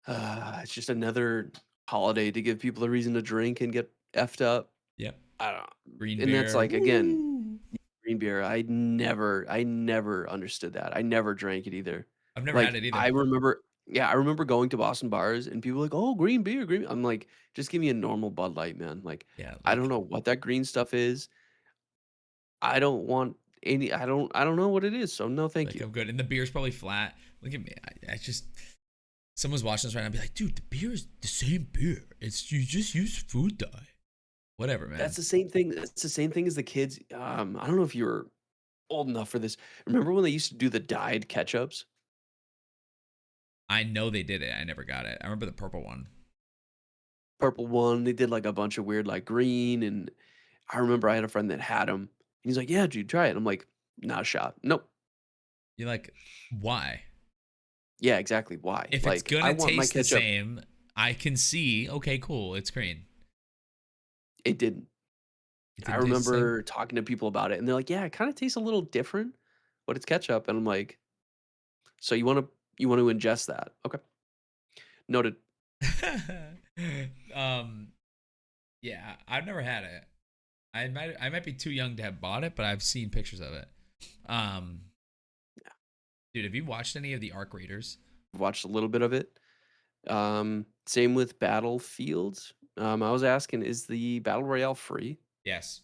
Speaker 2: it's just another holiday to give people a reason to drink and get effed up.
Speaker 1: yep.
Speaker 2: I don't
Speaker 1: Green
Speaker 2: and that's
Speaker 1: beer.
Speaker 2: like again,
Speaker 1: Woo!
Speaker 2: green beer. I never understood that. I never drank it either.
Speaker 1: I've never had
Speaker 2: Like
Speaker 1: it either.
Speaker 2: I remember yeah, I remember going to Boston bars and people like, "Oh, green beer, green." I'm like, "Just give me a normal Bud Light, man." Like
Speaker 1: Yeah,
Speaker 2: I don't know what that green stuff is. I don't want any I don't know what it is. So no, thank you.
Speaker 1: I'm good. And the beer's probably flat. Look at me. I just someone's watching this right now and be like, dude, the beer is the same beer. It's you just use food dye. Whatever, man.
Speaker 2: That's the same thing. It's the same thing as the kids. I don't know if you're old enough for this. Remember when they used to do the dyed ketchups?
Speaker 1: I know they did it. I never got it. I remember the purple one.
Speaker 2: Purple one. They did like a bunch of weird like green, and I remember I had a friend that had them. He's like, "Yeah, dude, try it." I'm like, "Not a shot. Nope."
Speaker 1: You're like, why?
Speaker 2: Yeah, exactly. Why?
Speaker 1: If it's
Speaker 2: Like, I
Speaker 1: gonna
Speaker 2: want my
Speaker 1: taste the
Speaker 2: ketchup.
Speaker 1: same, I can see, okay, cool, it's green.
Speaker 2: It didn't.
Speaker 1: It
Speaker 2: I
Speaker 1: didn't taste the same.
Speaker 2: remember talking to people about it, and they're like, "Yeah, it kind of tastes a little different, but it's ketchup." And I'm like, "So you want to ingest that? Okay, noted."
Speaker 1: um, yeah, I've never had it. I might be too young to have bought it, but I've seen pictures of it. Um, dude, have you watched any of the Arc Raiders?
Speaker 2: I've watched a little bit of it. Same with Battlefield. I was asking, is the battle royale free?
Speaker 1: Yes.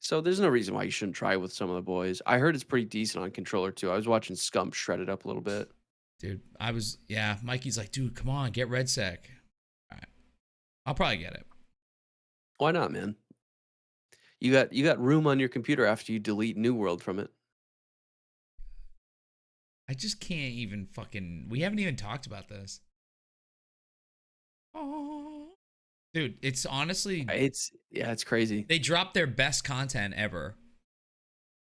Speaker 2: So there's no reason why you shouldn't try with some of the boys. I heard it's pretty decent on controller too. I was watching Scump shred it up a little bit.
Speaker 1: Dude, yeah, Mikey's like, dude, come on, get Red Sec. All right. I'll probably get it.
Speaker 2: Why not, man? You got room on your computer after you delete New World from it.
Speaker 1: I just can't even fucking. We haven't even talked about this. Oh. Dude, it's honestly,
Speaker 2: It's yeah, it's crazy.
Speaker 1: they drop their best content ever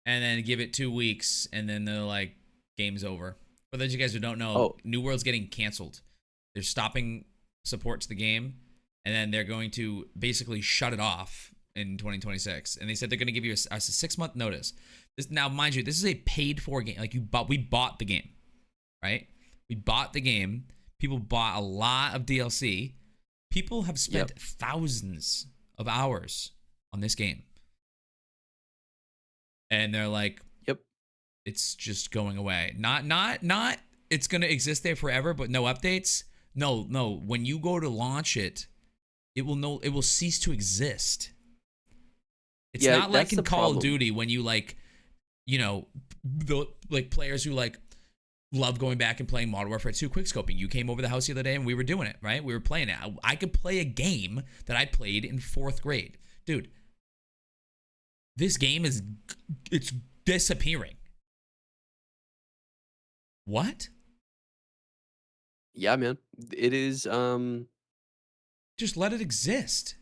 Speaker 1: and then give it 2 weeks and then they're like, game's over. For those of you guys who don't know,
Speaker 2: Oh,
Speaker 1: New World's getting canceled. They're stopping support to the game and then they're going to basically shut it off in 2026. And they said they're going to give you a 6-month notice. Now, mind you, this is a paid for game. Like we bought the game, right? We bought the game. People bought a lot of DLC. People have spent
Speaker 2: yep.
Speaker 1: thousands of hours on this game. And they're like,
Speaker 2: Yep.
Speaker 1: it's just going away. Not it's going to exist there forever, but no updates. No. When you go to launch it, it will cease to exist. It's
Speaker 2: Yeah,
Speaker 1: not like
Speaker 2: that's
Speaker 1: in
Speaker 2: the
Speaker 1: Call of
Speaker 2: problem.
Speaker 1: Duty when you like, the like players who like love going back and playing Modern Warfare 2 quickscoping. You came over the house the other day and we were doing it, right? We were playing it. I could play a game that I played in 4th grade. Dude, this game it's disappearing. What?
Speaker 2: Yeah, man. It is
Speaker 1: Just let it exist.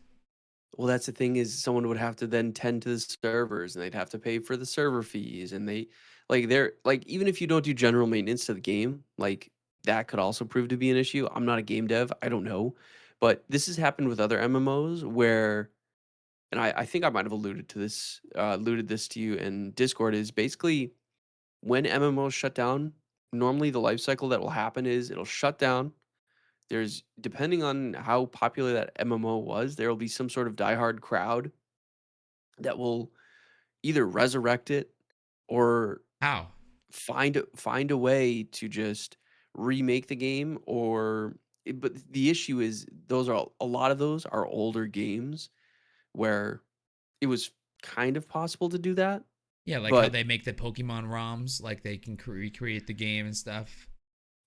Speaker 2: well, that's the thing is someone would have to then tend to the servers and they'd have to pay for the server fees and they're like even if you don't do general maintenance to the game, like that could also prove to be an issue. I'm not a game dev, I don't know. But this has happened with other MMOs where and I think I might have alluded this to you in Discord is basically when MMOs shut down, normally the life cycle that will happen is it'll shut down. There's depending on how popular that MMO was, there will be some sort of diehard crowd that will either resurrect it or
Speaker 1: How?
Speaker 2: find a way to just remake the game but the issue is those are a lot of those are older games where it was kind of possible to do that,
Speaker 1: Yeah, like how
Speaker 2: but
Speaker 1: they make the Pokemon ROMs, like they can recreate the game and stuff.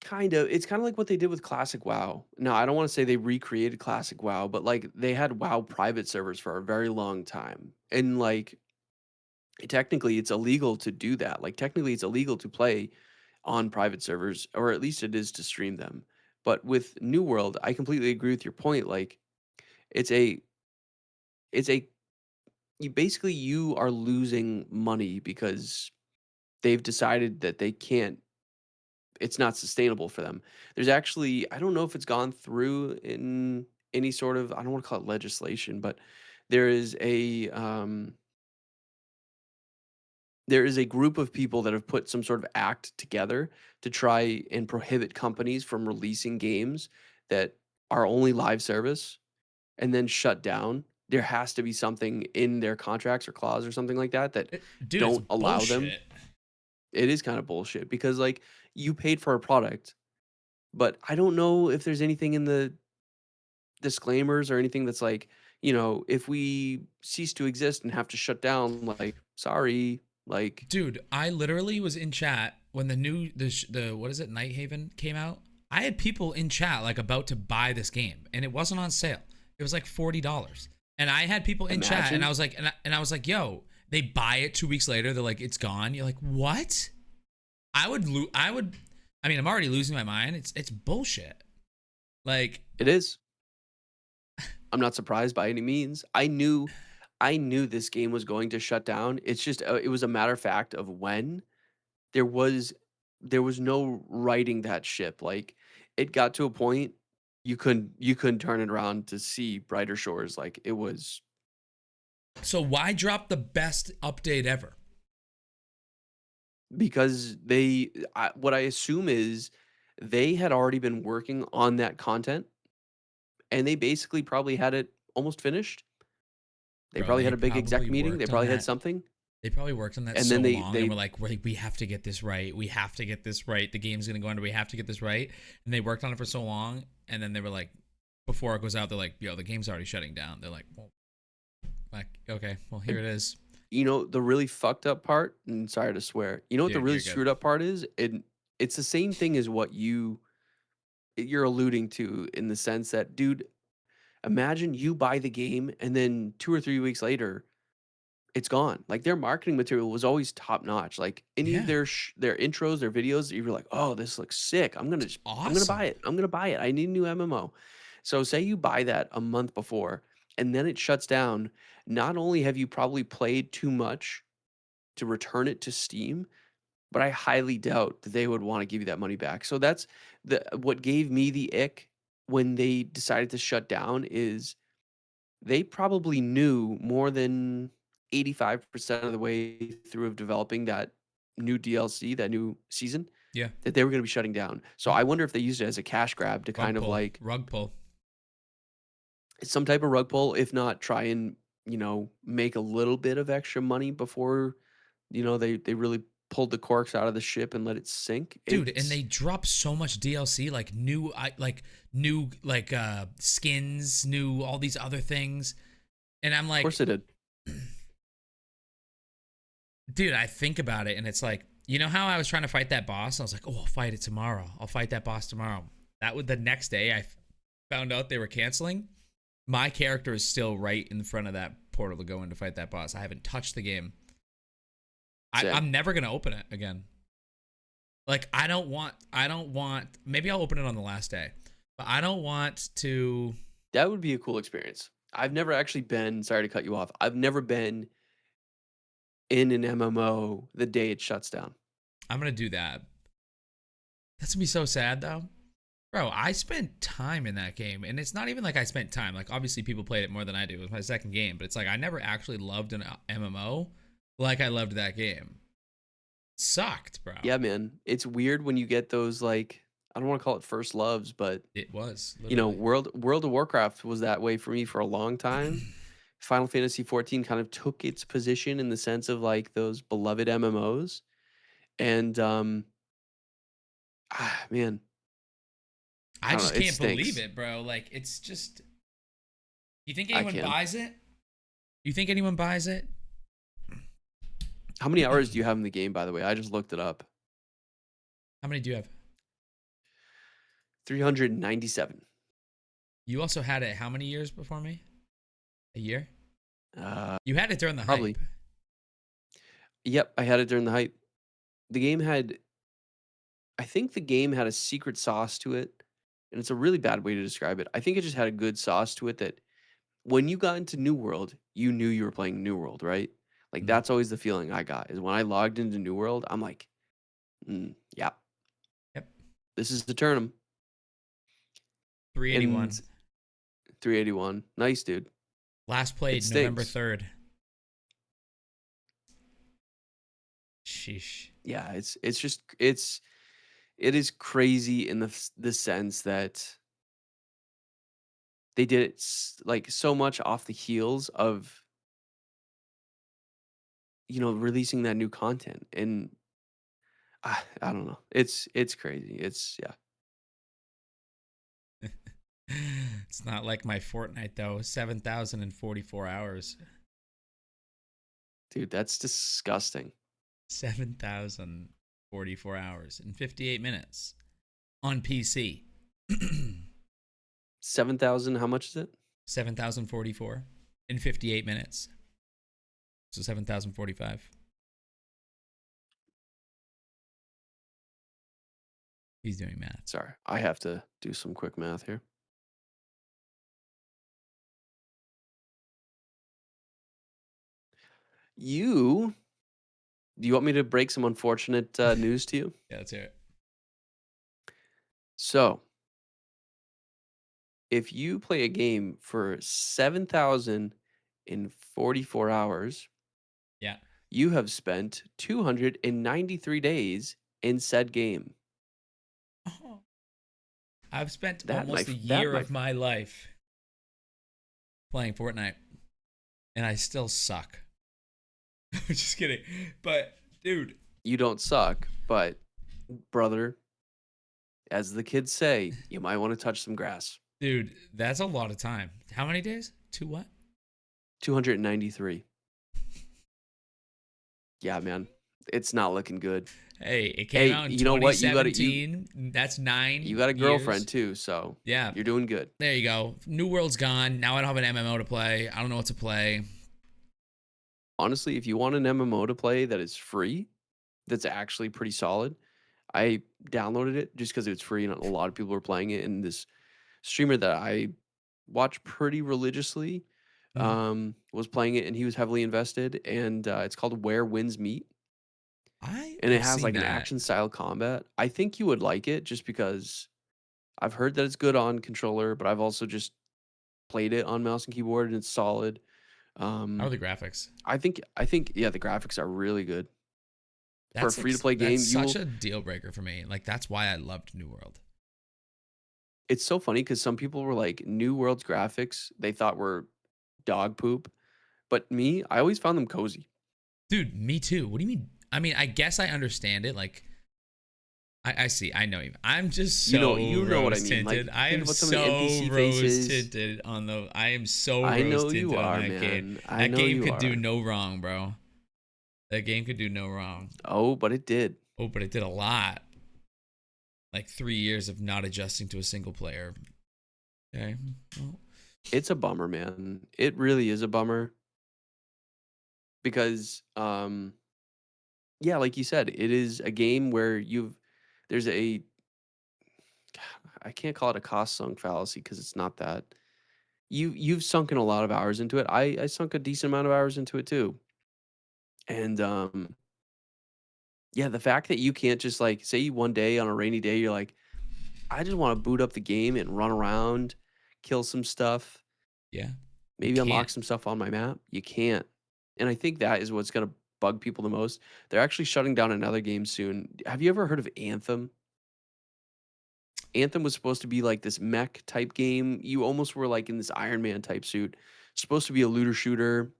Speaker 2: it's kind of like what they did with Classic WoW. No, I don't want to say they recreated Classic WoW, but like they had WoW private servers for a very long time. And like technically it's illegal to do that. Like technically it's illegal to play on private servers or at least it is to stream them. But with New World, I completely agree with your point like it's a it's a you are losing money because they've decided that they can't it's not sustainable for them. There's actually I don't know if it's gone through in any sort of, I don't want to call it legislation, but there is a there is a group of people that have put some sort of act together to try and prohibit companies from releasing games that are only live service and then shut down. There has to be something in their contracts or clause or something like that that
Speaker 1: Dude, it's
Speaker 2: don't allow them.
Speaker 1: bullshit.
Speaker 2: It is kind of bullshit because like you paid for a product, but I don't know if there's anything in the disclaimers or anything that's like, if we cease to exist and have to shut down, like, sorry, like,
Speaker 1: Dude, I literally was in chat when the what is it, Night Haven came out. I had people in chat like about to buy this game, and it wasn't on sale. It was like $40, and I had people in chat, and
Speaker 2: imagine.
Speaker 1: I was like, and I was like, yo, they buy it 2 weeks later. They're like, it's gone. You're like, what? I would. I mean, I'm already losing my mind. It's bullshit. Like,
Speaker 2: It is. I'm not surprised by any means. I knew this game was going to shut down. It's just it was a matter of fact of when. There was there was no righting that ship. Like it got to a point you couldn't turn it around to see brighter shores. Like it was
Speaker 1: so why drop the best update ever?
Speaker 2: because what I assume is they had already been working on that content and they basically probably had it almost finished. They
Speaker 1: Bro,
Speaker 2: probably
Speaker 1: they
Speaker 2: had a big exec
Speaker 1: probably
Speaker 2: meeting. They
Speaker 1: worked on
Speaker 2: probably had
Speaker 1: that.
Speaker 2: something.
Speaker 1: They probably worked on that
Speaker 2: And
Speaker 1: so
Speaker 2: then
Speaker 1: long, and
Speaker 2: they
Speaker 1: we're like, we have to get this right. We have to get this right. The game's gonna go under. We have to get this right. And they worked on it for so long, and then they were like, before it goes out, they're like, yo, the game's already shutting down. They're like, okay, well, here
Speaker 2: and
Speaker 1: it is.
Speaker 2: the really fucked up part, and sorry to swear, what the
Speaker 1: Dude,
Speaker 2: really
Speaker 1: you're good.
Speaker 2: screwed up part is? It's the same thing as what you're alluding to in the sense that, dude, imagine you buy the game and then 2 or 3 weeks later, it's gone. Like, their marketing material was always top notch. Like, any of
Speaker 1: Yeah,
Speaker 2: their intros, their videos, you were like, "Oh, this looks sick. I'm gonna buy
Speaker 1: awesome.
Speaker 2: it. I'm gonna buy it. I need a new MMO." So, say you buy that a month before, and then it shuts down, not only have you probably played too much to return it to Steam, but I highly doubt that they would wanna give you that money back. So that's what gave me the ick when they decided to shut down is they probably knew more than 85% of the way through of developing that new DLC, that new season,
Speaker 1: Yeah,
Speaker 2: that they were gonna be shutting down. So
Speaker 1: yeah.
Speaker 2: I wonder if they used it as a cash grab to kind
Speaker 1: Rug
Speaker 2: of
Speaker 1: pull,
Speaker 2: like
Speaker 1: rug pull.
Speaker 2: some type of rug pull, if not try and, make a little bit of extra money before, they really pulled the corks out of the ship and let it sink.
Speaker 1: Dude, and
Speaker 2: It's
Speaker 1: they drop so much DLC, like new skins, new all these other things, and I'm
Speaker 2: Of course
Speaker 1: like,
Speaker 2: they did.
Speaker 1: dude, I think about it and it's like, you know how I was trying to fight that boss? I was like, oh, I'll fight it tomorrow. I'll fight that boss tomorrow. That was the next day I found out they were canceling. My character is still right in front of that portal to go in to fight that boss. I haven't touched the game.
Speaker 2: Same.
Speaker 1: I'm never gonna open it again. Like I don't want maybe I'll open it on the last day. But I don't want to.
Speaker 2: That would be a cool experience. I've never actually been, sorry to cut you off. I've never been in an MMO the day it shuts down.
Speaker 1: I'm gonna do that. That's gonna be so sad though. Bro, I spent time in that game, and it's not even like I spent time. Like, obviously, people played it more than I do. It was my second game, but it's like I never actually loved an MMO like I loved that game. Sucked, bro.
Speaker 2: Yeah, man. It's weird when you get those like I don't want to call it first loves, but
Speaker 1: It was literally.
Speaker 2: World of Warcraft was that way for me for a long time. Final Fantasy 14 kind of took its position in the sense of like those beloved MMOs. And man, I
Speaker 1: I
Speaker 2: don't
Speaker 1: just
Speaker 2: know, it
Speaker 1: can't believe
Speaker 2: stinks.
Speaker 1: it, bro. Like, it's just. You think
Speaker 2: I
Speaker 1: anyone
Speaker 2: can.
Speaker 1: buys it? You think anyone buys it?
Speaker 2: How many hours do you have in the game, by the way? I just looked it up.
Speaker 1: How many do you have?
Speaker 2: 397.
Speaker 1: You also had it how many years before me? A year?
Speaker 2: Uh,
Speaker 1: You had it during the
Speaker 2: Probably.
Speaker 1: hype.
Speaker 2: Yep, I had it during the hype. The game had I think the game had a secret sauce to it, and it's a really bad way to describe it. I think it just had a good sauce to it that when you got into New World, you knew you were playing New World, right? Like
Speaker 1: Mm.
Speaker 2: that's always the feeling I got is when I logged into New World, I'm like, yeah,
Speaker 1: Yep.
Speaker 2: this is the Turnum.
Speaker 1: 381.
Speaker 2: And 381. Nice, dude.
Speaker 1: Last
Speaker 2: It
Speaker 1: played November
Speaker 2: stinks.
Speaker 1: 3rd. Sheesh.
Speaker 2: Yeah, it is crazy in the sense that they did it like so much off the heels of releasing that new content, and I don't know. It's crazy. It's yeah,
Speaker 1: It's not like my Fortnite though. 7,044 hours.
Speaker 2: dude, that's disgusting.
Speaker 1: 7,044 hours in 58 minutes on PC.
Speaker 2: 7,000. How much is it?
Speaker 1: 7,044 in 58 minutes. So 7,045. He's doing math.
Speaker 2: Sorry, I have to do some quick math here. Do you want me to break some unfortunate news to you?
Speaker 1: Yeah, let's hear it.
Speaker 2: So, if you play a game for 7,044 hours,
Speaker 1: Yeah.
Speaker 2: you have spent 293 days in said game.
Speaker 1: Oh. I've spent
Speaker 2: That
Speaker 1: almost a year of my life playing Fortnite, and I still suck. I'm just kidding. But, dude.
Speaker 2: You don't suck, but, brother, as the kids say, you might want to touch some grass.
Speaker 1: Dude, that's a lot of time. How many days? What?
Speaker 2: 293. Yeah, man. It's not looking good.
Speaker 1: Hey, it came out in
Speaker 2: you know what?
Speaker 1: 2017. That's 9
Speaker 2: You got a girlfriend
Speaker 1: years.
Speaker 2: too, so
Speaker 1: yeah,
Speaker 2: you're doing good.
Speaker 1: There you go. New World's gone. Now I don't have an MMO to play. I don't know what to play.
Speaker 2: Honestly, if you want an MMO to play that is free, that's actually pretty solid, I downloaded it just because it's free and a lot of people were playing it. And this streamer that I watch pretty religiously was playing it, and he was heavily invested. And it's called Where Winds Meet. And it has like an action style combat. I think you would like it just because I've heard that it's good on controller, but I've also just played it on mouse and keyboard and it's solid.
Speaker 1: How are the graphics?
Speaker 2: I think yeah, the graphics are really good. For a
Speaker 1: That's
Speaker 2: free to play game,
Speaker 1: that's such a deal breaker for me. Like that's why I loved New World.
Speaker 2: It's so funny because some people were like, New World's graphics they thought were dog poop, but me, I always found them cozy.
Speaker 1: Dude, me too. What do you mean? I mean, I guess I understand it. Like, I see. I know you. I'm just so
Speaker 2: you know what I mean.
Speaker 1: Tinted.
Speaker 2: Like,
Speaker 1: I am so rose tinted on the. I am so
Speaker 2: I know
Speaker 1: rose tinted
Speaker 2: you are,
Speaker 1: on that
Speaker 2: man.
Speaker 1: game.
Speaker 2: I
Speaker 1: that
Speaker 2: know
Speaker 1: game
Speaker 2: you
Speaker 1: could
Speaker 2: are.
Speaker 1: do no wrong, bro. That game could do no wrong.
Speaker 2: Oh, but it did.
Speaker 1: Oh, but it did a lot. Like 3 years of not adjusting to a single player. Okay. Well.
Speaker 2: It's a bummer, man. It really is a bummer. Because yeah, like you said, it is a game where there's a I can't call it a cost sunk fallacy because it's not that. You've sunken a lot of hours into it. I sunk a decent amount of hours into it too. And yeah, the fact that you can't just like say one day on a rainy day you're like, I just want to boot up the game and run around, kill some stuff.
Speaker 1: Yeah.
Speaker 2: Maybe unlock some stuff on my map. You can't. And I think that is what's going to bug people the most. They're actually shutting down another game soon. Have you ever heard of Anthem? Anthem was supposed to be like this mech type game. You almost were like in this Iron Man type suit. Supposed to be a looter shooter,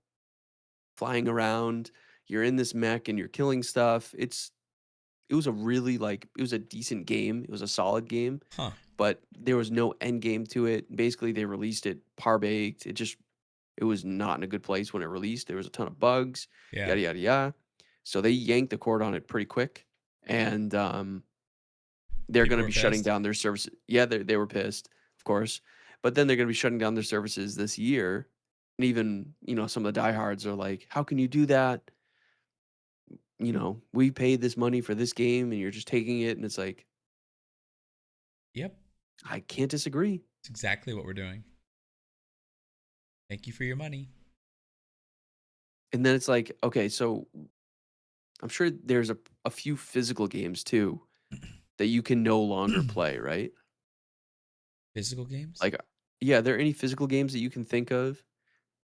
Speaker 2: flying around. You're in this mech and you're killing stuff. It was a decent game. It was a solid game.
Speaker 1: Huh.
Speaker 2: But there was no end game to it. Basically, they released it par baked. It was not in a good place when it released. There was a ton of bugs.
Speaker 1: Yeah.
Speaker 2: Yada yada yada. So they yanked the cord on it pretty quick, and they're going to be shutting down their services. Yeah, they were pissed, of course. But then they're going to be shutting down their services this year. And even, some of the diehards are like, how can you do that? We paid this money for this game and you're just taking it. And it's like,
Speaker 1: yep.
Speaker 2: I can't disagree.
Speaker 1: It's exactly what we're doing. Thank you for your money.
Speaker 2: And then it's like, okay, so I'm sure there's a few physical games too that you can no longer play, right?
Speaker 1: Physical games?
Speaker 2: Like, yeah, are there any physical games that you can think of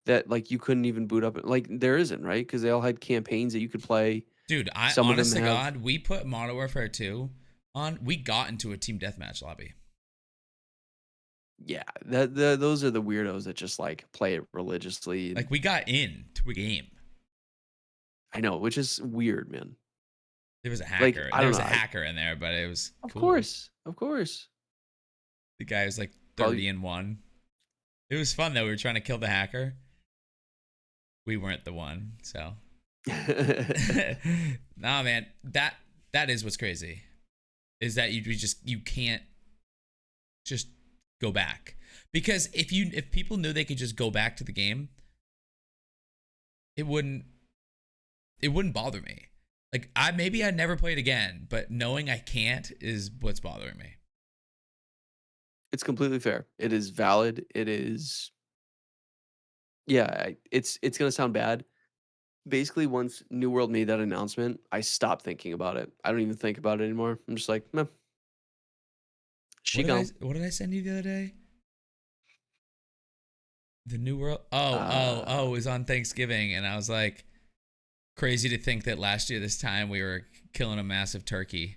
Speaker 2: that, like, you couldn't even boot up? Like, there isn't, right? Because they all had campaigns that you could play.
Speaker 1: Dude, I
Speaker 2: Some of them
Speaker 1: honest to
Speaker 2: have,
Speaker 1: God, we put Modern Warfare 2 on. We got into a team deathmatch lobby.
Speaker 2: yeah, those are the weirdos that just, like, play it religiously, and
Speaker 1: Like we got into a game.
Speaker 2: I know, which is weird, man.
Speaker 1: There was a
Speaker 2: Like,
Speaker 1: hacker.
Speaker 2: I
Speaker 1: There
Speaker 2: don't
Speaker 1: was
Speaker 2: know,
Speaker 1: a hacker in there, but it was
Speaker 2: of
Speaker 1: cool.
Speaker 2: course, of course.
Speaker 1: The guy was like
Speaker 2: Probably
Speaker 1: 30-1. It was fun though. We were trying to kill the hacker. We weren't the one, so. Nah, man. That is what's crazy. Is that you can't just go back. Because if people knew they could just go back to the game, it wouldn't bother me. Like maybe I'd never play it again, but knowing I can't is what's bothering me.
Speaker 2: It's completely fair. It is valid. It is, yeah, it's gonna sound bad. Basically, once New World made that announcement, I stopped thinking about it. I don't even think about it anymore. I'm just like, meh, she gone.
Speaker 1: What did I send you the other day? The New World. Oh, it was on Thanksgiving, and I was like, crazy to think that last year this time we were killing a massive turkey,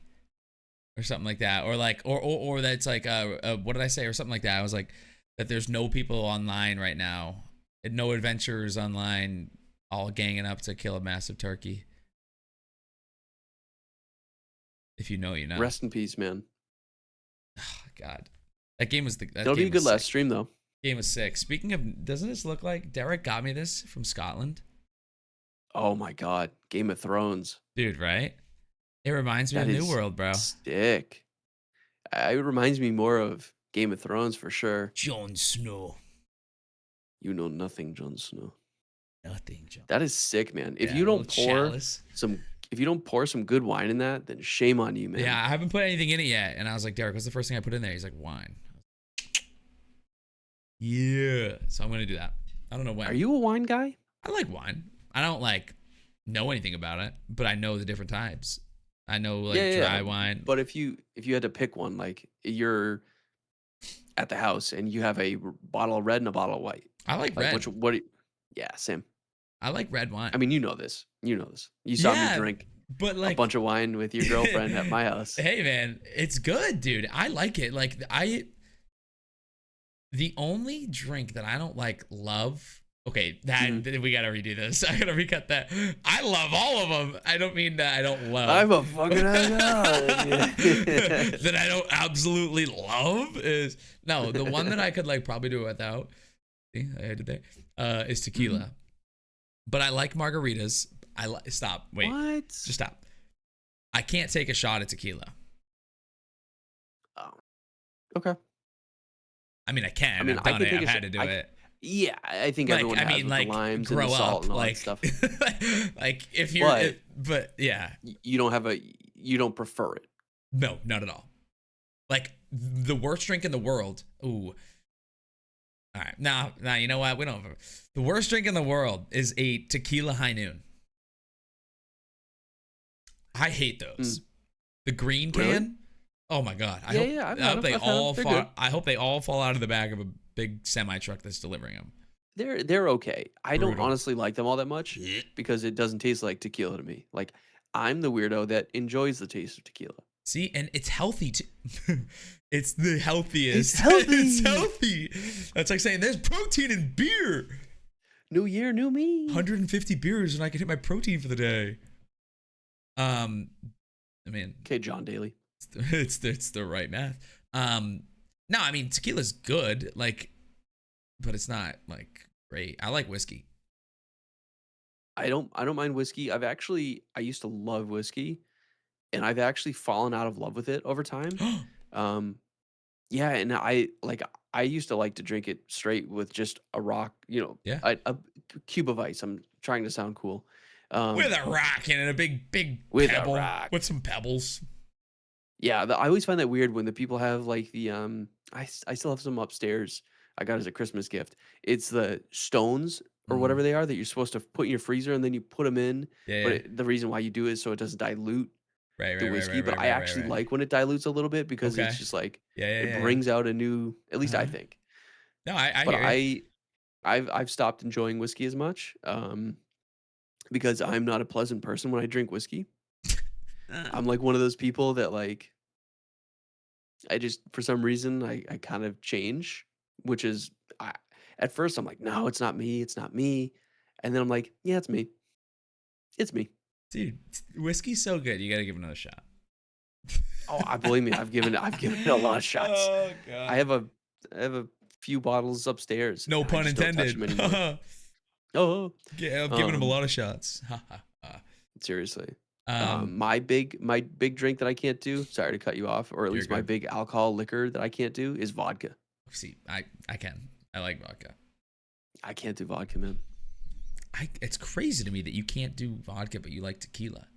Speaker 1: or something like that, or like, or that's like, what did I say, or something like that. I was like, that there's no people online right now, and no adventurers online, all ganging up to kill a massive turkey. If you know, you know.
Speaker 2: Rest in peace, man.
Speaker 1: Oh, God, that game was
Speaker 2: That'll be a good last stream though.
Speaker 1: Game was sick. Speaking of, doesn't this look like Derek got me this from Scotland?
Speaker 2: Oh my god, Game of Thrones.
Speaker 1: Dude, right? It reminds me
Speaker 2: That
Speaker 1: of New
Speaker 2: is
Speaker 1: World, bro.
Speaker 2: sick. It reminds me more of Game of Thrones for sure.
Speaker 1: Jon Snow.
Speaker 2: You know nothing, Jon Snow.
Speaker 1: Nothing, Jon.
Speaker 2: That is sick, man. If
Speaker 1: Yeah,
Speaker 2: you
Speaker 1: a
Speaker 2: don't
Speaker 1: little
Speaker 2: pour
Speaker 1: chalice.
Speaker 2: some good wine in that, then shame on you, man.
Speaker 1: Yeah, I haven't put anything in it yet. And I was like, Derek, what's the first thing I put in there? He's like, wine. Yeah. So I'm going to do that. I don't know when.
Speaker 2: Are you a wine guy?
Speaker 1: I like wine. I don't like know anything about it, but I know the different types. I know like dry wine.
Speaker 2: But if you had to pick one, like you're at the house and you have a bottle of red and a bottle of white.
Speaker 1: I like red.
Speaker 2: Yeah, same.
Speaker 1: I like red wine.
Speaker 2: I mean, you know this. You saw me drink
Speaker 1: but like
Speaker 2: a bunch of wine with your girlfriend at my house.
Speaker 1: Hey man, it's good, dude. I like it. Like the only drink that I don't love. Okay, we gotta redo this. I gotta recut that. I love all of them. I don't mean that I don't love.
Speaker 2: I'm a fucking
Speaker 1: that I don't absolutely love is no. The one that I could probably do without. See, I did that. Is tequila. But I like margaritas. Stop. Wait.
Speaker 2: What?
Speaker 1: Just stop. I can't take a shot at tequila.
Speaker 2: Oh. Okay.
Speaker 1: I mean, I can. I've done it. I've had to do it.
Speaker 2: Yeah, I think everyone has with the limes and the salt and all that stuff.
Speaker 1: Like if you, but yeah,
Speaker 2: you don't prefer it.
Speaker 1: No, not at all. Like the worst drink in the world. Ooh. All right, now you know what? We don't. The worst drink in the world is a tequila high noon. I hate those. The green can.
Speaker 2: Really?
Speaker 1: Oh my god! I hope they all fall out of the back of a big semi truck that's delivering them.
Speaker 2: They're okay. I don't
Speaker 1: Brutal.
Speaker 2: honestly like them all that much because it doesn't taste like tequila to me. Like I'm the weirdo that enjoys the taste of tequila.
Speaker 1: See, and it's healthy too. It's the healthiest.
Speaker 2: It's healthy.
Speaker 1: It's healthy. That's like saying there's protein in beer.
Speaker 2: New year, new me.
Speaker 1: 150 beers and I can hit my protein for the day. I mean,
Speaker 2: okay, John Daly.
Speaker 1: It's the right math. No, I mean tequila's good, but it's not great. I like whiskey.
Speaker 2: I don't mind whiskey. I used to love whiskey, and I've actually fallen out of love with it over time. Yeah, and I used to like to drink it straight with just a rock, a cube of ice. I'm trying to sound cool.
Speaker 1: With a rock and a big
Speaker 2: with
Speaker 1: pebble,
Speaker 2: a rock.
Speaker 1: with some pebbles.
Speaker 2: Yeah, I always find that weird when the people have I still have some upstairs. I got as a Christmas gift. It's the stones or whatever they are that you're supposed to put in your freezer and then you put them in.
Speaker 1: Yeah.
Speaker 2: But the reason why you do it is so it doesn't dilute the whiskey.
Speaker 1: Right,
Speaker 2: I actually like when it dilutes a little bit because it's just it brings out a new. At least I think.
Speaker 1: No, I
Speaker 2: But
Speaker 1: hear you.
Speaker 2: I've stopped enjoying whiskey as much, because I'm not a pleasant person when I drink whiskey. I'm like one of those people that like I just for some reason I kind of change, which is I at first I'm like, no, it's not me, it's not me. And then I'm like, yeah, it's me. It's me.
Speaker 1: Dude, whiskey's so good. You got to give it another shot.
Speaker 2: Oh, I believe me, I've given it a lot of shots.
Speaker 1: Oh
Speaker 2: I
Speaker 1: god.
Speaker 2: have a I have a few bottles upstairs
Speaker 1: No
Speaker 2: and I
Speaker 1: pun
Speaker 2: just don't touch them
Speaker 1: intended.
Speaker 2: anymore. Oh,
Speaker 1: Yeah, I've given him a
Speaker 2: um,
Speaker 1: lot of shots. Ha, ha, ha.
Speaker 2: seriously.
Speaker 1: um,
Speaker 2: My big drink that I can't do, sorry to cut you off, or at
Speaker 1: you're
Speaker 2: least my
Speaker 1: good.
Speaker 2: big alcohol liquor that I can't do is vodka.
Speaker 1: See, I can. I like vodka.
Speaker 2: I can't do vodka, man.
Speaker 1: It's crazy to me that you can't do vodka, but you like tequila.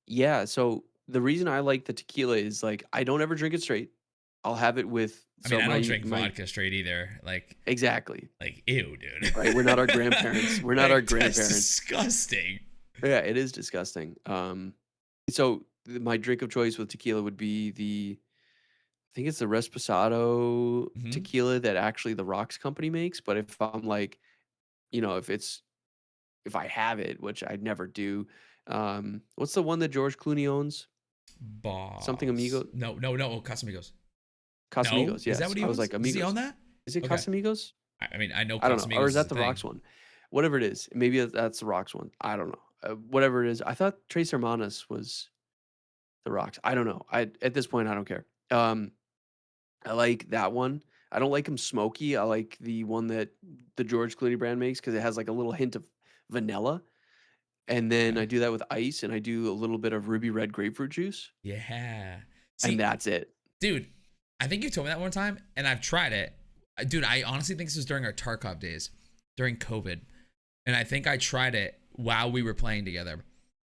Speaker 2: Yeah, so the reason I like the tequila is like I don't ever drink it straight. I'll have it with
Speaker 1: I mean,
Speaker 2: so
Speaker 1: I don't
Speaker 2: my
Speaker 1: drink
Speaker 2: my
Speaker 1: vodka straight either.
Speaker 2: exactly,
Speaker 1: Ew, dude.
Speaker 2: right? We're not our grandparents. We're not our
Speaker 1: That's
Speaker 2: grandparents.
Speaker 1: disgusting.
Speaker 2: Yeah, it is disgusting. So my drink of choice with tequila would be I think it's the Reposado
Speaker 1: Hmm.
Speaker 2: tequila that actually the Rocks company makes. But if I'm like, if I have it, which I never do, what's the one that George Clooney owns? Something
Speaker 1: Boss.
Speaker 2: Amigo,
Speaker 1: No. Oh, Casamigos. No,
Speaker 2: Casamigos.
Speaker 1: is that
Speaker 2: Yes,
Speaker 1: what he
Speaker 2: I was
Speaker 1: owns?
Speaker 2: like
Speaker 1: Does he own
Speaker 2: Amigos.
Speaker 1: that?
Speaker 2: Is it
Speaker 1: Okay.
Speaker 2: Casamigos?
Speaker 1: I mean, I know
Speaker 2: I don't know, or
Speaker 1: Casamigos
Speaker 2: is
Speaker 1: is
Speaker 2: that
Speaker 1: a
Speaker 2: the
Speaker 1: thing.
Speaker 2: Rocks one? Whatever it is, maybe that's the Rocks one. I don't know. Whatever it is, I thought Tres Hermanos was the Rocks. I don't know. I At this point, I don't care. I like that one. I don't like them smoky. I like the one that the George Clooney brand makes because it has like a little hint of vanilla. And then
Speaker 1: Okay.
Speaker 2: I do that with ice, and I do a little bit of ruby red grapefruit juice,
Speaker 1: Yeah.
Speaker 2: and
Speaker 1: See,
Speaker 2: that's it.
Speaker 1: dude, I think you told me that one time, and I've tried it. Dude, I honestly think this was during our Tarkov days, during COVID, and I think I tried it while we were playing together.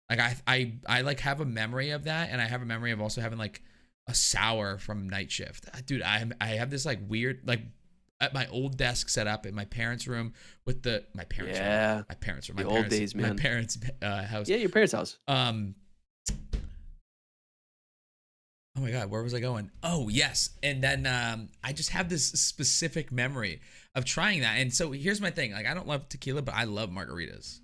Speaker 1: Like I like have a memory of that, and I have a memory of also having like a sour from night shift. Dude, I have this like weird like at my old desk set up in my parents' room with
Speaker 2: Yeah, the old days,
Speaker 1: my
Speaker 2: man.
Speaker 1: parents' house.
Speaker 2: Yeah, your parents' house.
Speaker 1: Um, Oh my God, where was I going? Oh, yes. And then I just have this specific memory of trying that. And so here's my thing. Like, I don't love tequila, but I love margaritas.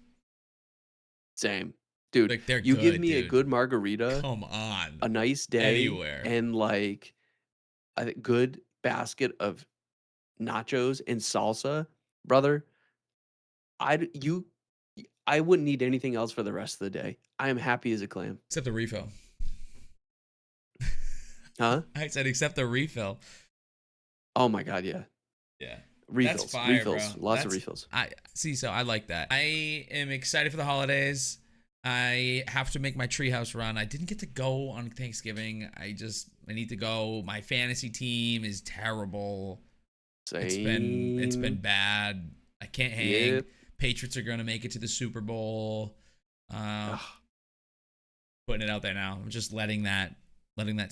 Speaker 2: Same, dude.
Speaker 1: Like, they're
Speaker 2: You give
Speaker 1: good,
Speaker 2: me a
Speaker 1: dude.
Speaker 2: good margarita,
Speaker 1: Come on.
Speaker 2: a nice day,
Speaker 1: Anywhere.
Speaker 2: and like a good basket of nachos and salsa, brother. I'd you I wouldn't need anything else for the rest of the day. I am happy as a clam.
Speaker 1: Except the refill.
Speaker 2: Huh?
Speaker 1: I said, except the refill.
Speaker 2: Oh my god, yeah.
Speaker 1: Yeah. That's
Speaker 2: Refills,
Speaker 1: fire, bro.
Speaker 2: refills, lots of
Speaker 1: That's
Speaker 2: refills.
Speaker 1: I see. So I like that. I am excited for the holidays. I have to make my treehouse run. I didn't get to go on Thanksgiving. I need to go. My fantasy team is terrible. It's been
Speaker 2: Same.
Speaker 1: bad. I can't hang.
Speaker 2: Yep.
Speaker 1: Patriots are gonna make it to the Super Bowl. Uh,
Speaker 2: Ugh,
Speaker 1: Putting it out there now. I'm just letting that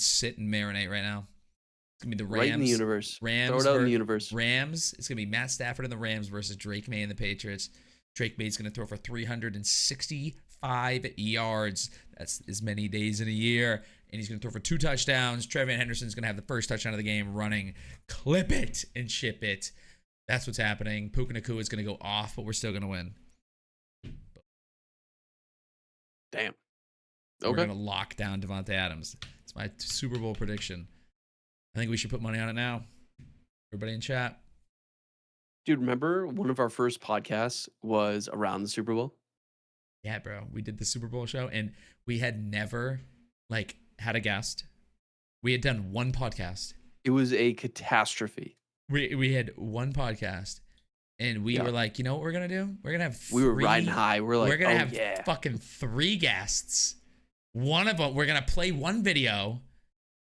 Speaker 1: sit and marinate right now. It's gonna be the
Speaker 2: right in the
Speaker 1: Rams.
Speaker 2: universe. Throw
Speaker 1: Rams
Speaker 2: it out in the
Speaker 1: ver-
Speaker 2: universe.
Speaker 1: Rams. It's gonna be Matt Stafford and the Rams versus Drake May and the Patriots. Drake May's gonna throw for 365 yards. That's as many days in a year. And he's gonna throw for 2 touchdowns. Trevion Henderson's gonna have the first touchdown of the game running. Clip it and ship it. That's what's happening. Puka Nacua is gonna go off, but we're still gonna win.
Speaker 2: Damn.
Speaker 1: We're
Speaker 2: Okay.
Speaker 1: gonna lock down Devontae Adams. It's my Super Bowl prediction. I think we should put money on it now. Everybody in chat.
Speaker 2: Dude, remember one of our first podcasts was around the Super Bowl?
Speaker 1: Yeah, bro. We did the Super Bowl show and we had never like had a guest. We had done one podcast.
Speaker 2: It was a catastrophe.
Speaker 1: We had one podcast and we
Speaker 2: Yeah.
Speaker 1: were like, you know what we're gonna do? We're gonna have
Speaker 2: We were riding high. We're like,
Speaker 1: we're gonna
Speaker 2: oh
Speaker 1: have
Speaker 2: yeah.
Speaker 1: fucking 3 guests. One of them, we're gonna play one video,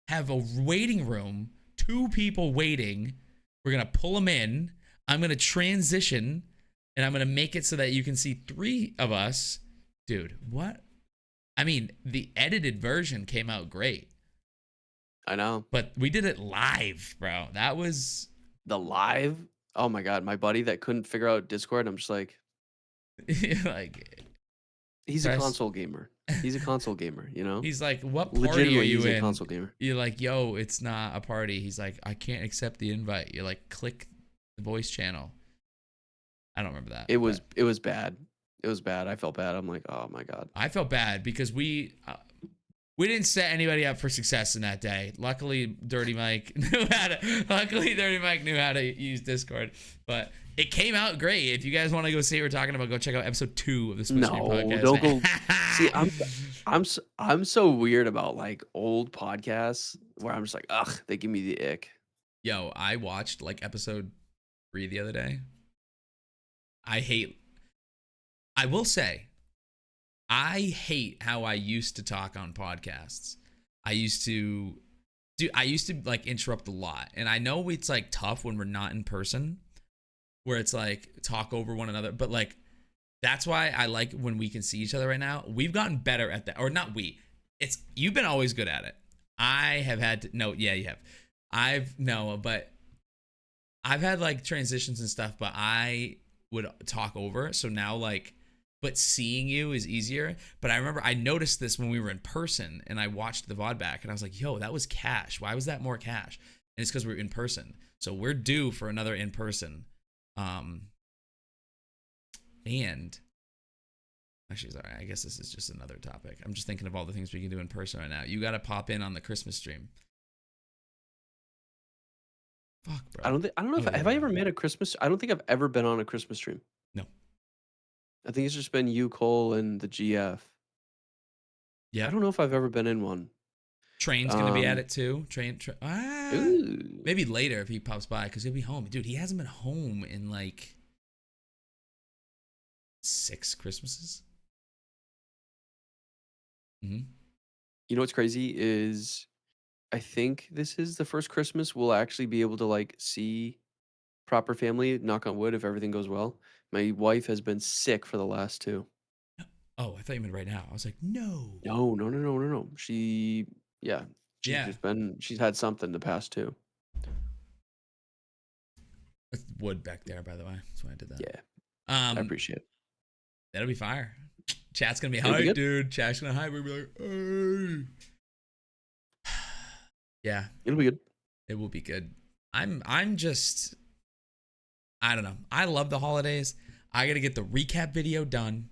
Speaker 1: have a waiting room, 2 people waiting. We're gonna pull them in. I'm gonna transition, and I'm gonna make it so that you can see 3 of us. Dude, what? I mean, the edited version came out great,
Speaker 2: I know.
Speaker 1: but we did it live, bro. That was
Speaker 2: The live. Oh my god, my buddy that couldn't figure out Discord. I'm just like,
Speaker 1: like
Speaker 2: He's a
Speaker 1: Press.
Speaker 2: console gamer. He's a console gamer, you know?
Speaker 1: He's like, what party are
Speaker 2: Legitimately,
Speaker 1: you
Speaker 2: he's a
Speaker 1: in?
Speaker 2: console gamer.
Speaker 1: You're like, yo, it's not a party. He's like, I can't accept the invite. You're like, click the voice channel. I don't remember that,
Speaker 2: It
Speaker 1: but
Speaker 2: was bad. It was bad. I felt bad. I'm like, oh my god.
Speaker 1: I felt bad because we didn't set anybody up for success in that day. Luckily, Dirty Mike knew how to use Discord, but it came out great. If you guys want to go see what we're talking about, go check out episode 2 of the Split Screen
Speaker 2: No,
Speaker 1: podcast.
Speaker 2: don't go. See, I'm so weird about like old podcasts where I'm just like, ugh, they give me the ick.
Speaker 1: Yo, I watched like episode 3 the other day. I will say, I hate how I used to talk on podcasts. I used to like interrupt a lot. And I know it's like tough when we're not in person, where it's like talk over one another, but like that's why I like when we can see each other right now. We've gotten better at that. Or not we. It's you've been always good at it. I have had to no, yeah, you have. But I've had like transitions and stuff, but I would talk over. So now like but seeing you is easier. But I remember I noticed this when we were in person and I watched the VOD back and I was like, yo, that was cash. Why was that more cash? And it's because we were in person. So we're due for another in person. And actually, sorry, I guess this is just another topic. I'm just thinking of all the things we can do in person right now. You got to pop in on the Christmas stream. Fuck, bro.
Speaker 2: I don't know if have I ever made a Christmas. I don't think I've ever been on a Christmas stream.
Speaker 1: No.
Speaker 2: I think it's just been you, Cole, and the GF.
Speaker 1: Yeah.
Speaker 2: I don't know if I've ever been in one.
Speaker 1: Train's gonna be at it too. Maybe later if he pops by because he'll be home. Dude, he hasn't been home in like 6 Christmases.
Speaker 2: You know what's crazy is I think this is the first Christmas we'll actually be able to like see proper family, knock on wood, if everything goes well. My wife has been sick for the last 2.
Speaker 1: Oh, I thought you meant right now. I was like, no.
Speaker 2: No. She's had something the past 2.
Speaker 1: That's wood back there, by the way. That's why I did that.
Speaker 2: Yeah.
Speaker 1: I
Speaker 2: appreciate it.
Speaker 1: That'll be fire. Chat's gonna be
Speaker 2: It'll be
Speaker 1: hype,
Speaker 2: good.
Speaker 1: dude. Chat's gonna hype. We'll be like, hey. Yeah.
Speaker 2: It'll be good.
Speaker 1: It will be good. I'm just I don't know. I love the holidays. I gotta get the recap video done.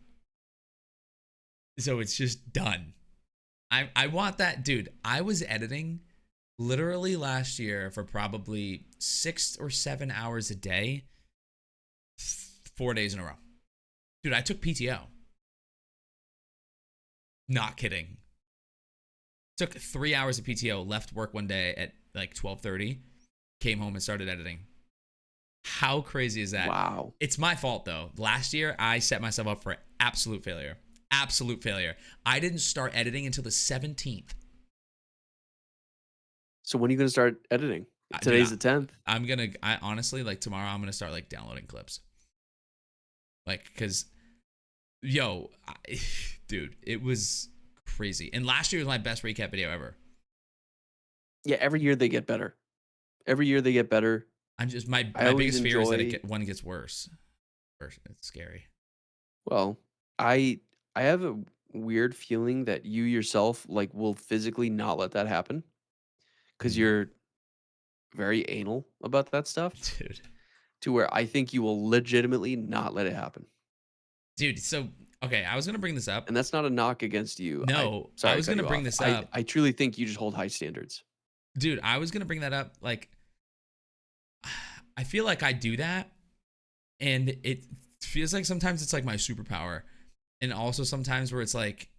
Speaker 1: So it's just done. I want that, dude. I was editing literally last year for probably 6 or 7 hours a day, 4 days in a row. Dude, I took PTO. Not kidding. Took 3 hours of PTO, left work one day at like 12:30, came home and started editing. How crazy is that?
Speaker 2: Wow.
Speaker 1: It's my fault though. Last year, I set myself up for absolute failure. Absolute failure. I didn't start editing until the 17th.
Speaker 2: So when are you going to start editing? Today's the 10th.
Speaker 1: I honestly, like tomorrow, I'm going to start like downloading clips. Like, cause dude, it was crazy. And last year was my best recap video ever.
Speaker 2: Yeah, every year they get better. Every year they get better.
Speaker 1: I'm just my biggest fear is that one gets worse. It's scary.
Speaker 2: Well, I have a weird feeling that you yourself like will physically not let that happen because you're very anal about that stuff,
Speaker 1: dude.
Speaker 2: To where I think you will legitimately not let it happen,
Speaker 1: dude. So okay, I was gonna bring this up,
Speaker 2: and that's not a knock against you.
Speaker 1: No, I was gonna bring this up.
Speaker 2: I truly think you just hold high standards,
Speaker 1: dude. I was gonna bring that up. Like, I feel like I do that, and it feels like sometimes it's like my superpower. And also sometimes where it's like,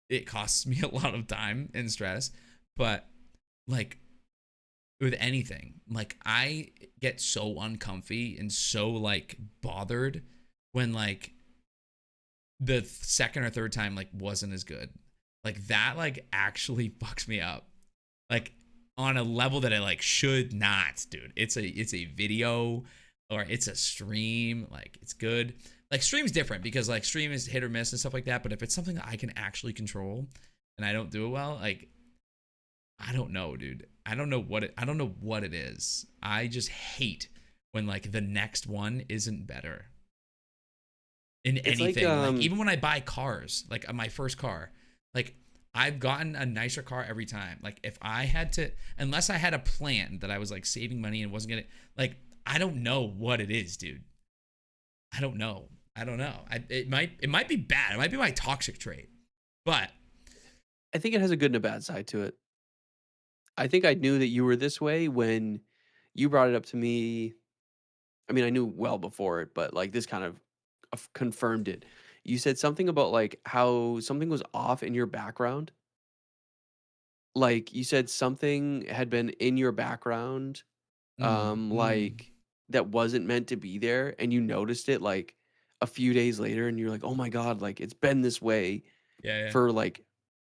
Speaker 1: it costs me a lot of time and stress. But like with anything, like I get so uncomfy and so like bothered when like the second or third time like wasn't as good. Like that like actually fucks me up. Like on a level that I like should not, dude. It's a video or it's a stream. Like it's good. Like stream's different because like stream is hit or miss and stuff like that. But if it's something that I can actually control and I don't do it well, like I don't know, dude. I don't know what it is. I just hate when like the next one isn't better. in
Speaker 2: It's like
Speaker 1: anything. Like even when I buy cars, like my first car, like I've gotten a nicer car every time. Like if I had to, unless I had a plan that I was like saving money and wasn't gonna, like I don't know what it is, dude. I don't know. I don't know. It might be bad. It might be my toxic trait, but
Speaker 2: I think it has a good and a bad side to it. I think I knew that you were this way when you brought it up to me. I mean, I knew well before it, but like this kind of confirmed it. You said something about like how something was off in your background. Like you said something had been in your background,
Speaker 1: mm, mm,
Speaker 2: like that wasn't meant to be there, and you noticed it like a few days later, and you're like, "Oh my god, like it's been this way
Speaker 1: yeah, yeah,
Speaker 2: for like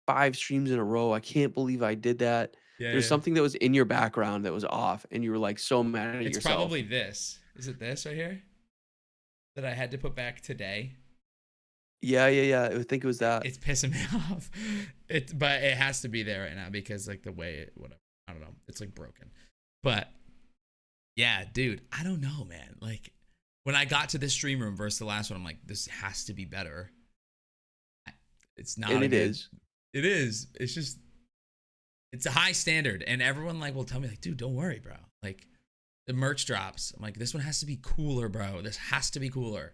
Speaker 2: 5 streams in a row. I can't believe I did that."
Speaker 1: yeah,
Speaker 2: There's
Speaker 1: yeah.
Speaker 2: something that was in your background that was off, and you were like so mad at
Speaker 1: It's
Speaker 2: yourself.
Speaker 1: probably this. Is it this right here that I had to put back today?
Speaker 2: Yeah, yeah, yeah. I think it was that.
Speaker 1: It's pissing me off. But it has to be there right now because like the way it, whatever. I don't know. It's like broken. But yeah, dude, I don't know, man. Like when I got to this stream room versus the last one, I'm like, this has to be better. It's not
Speaker 2: And
Speaker 1: a
Speaker 2: it
Speaker 1: good.
Speaker 2: is.
Speaker 1: It is. It's just. It's a high standard, and everyone like will tell me like, dude, don't worry, bro. Like the merch drops. I'm like, this one has to be cooler, bro. This has to be cooler.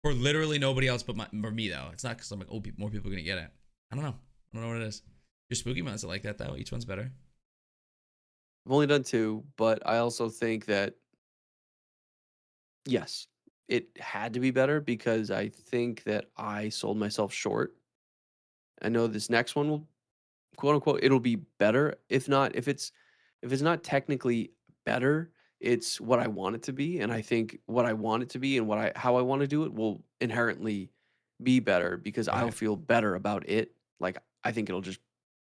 Speaker 1: For literally nobody else but for me though. It's not because I'm like, oh, more people are gonna get it. I don't know. I don't know what it is. Your spooky months are like that though. Each one's better.
Speaker 2: I've only done 2, but I also think that yes, it had to be better because I think that I sold myself short. I know this next one will quote unquote it'll be better. If not, if it's not technically better, it's what I want it to be. And I think what I want it to be and what I how I want to do it will inherently be better because I'll
Speaker 1: Right.
Speaker 2: feel better about it. Like I think it'll just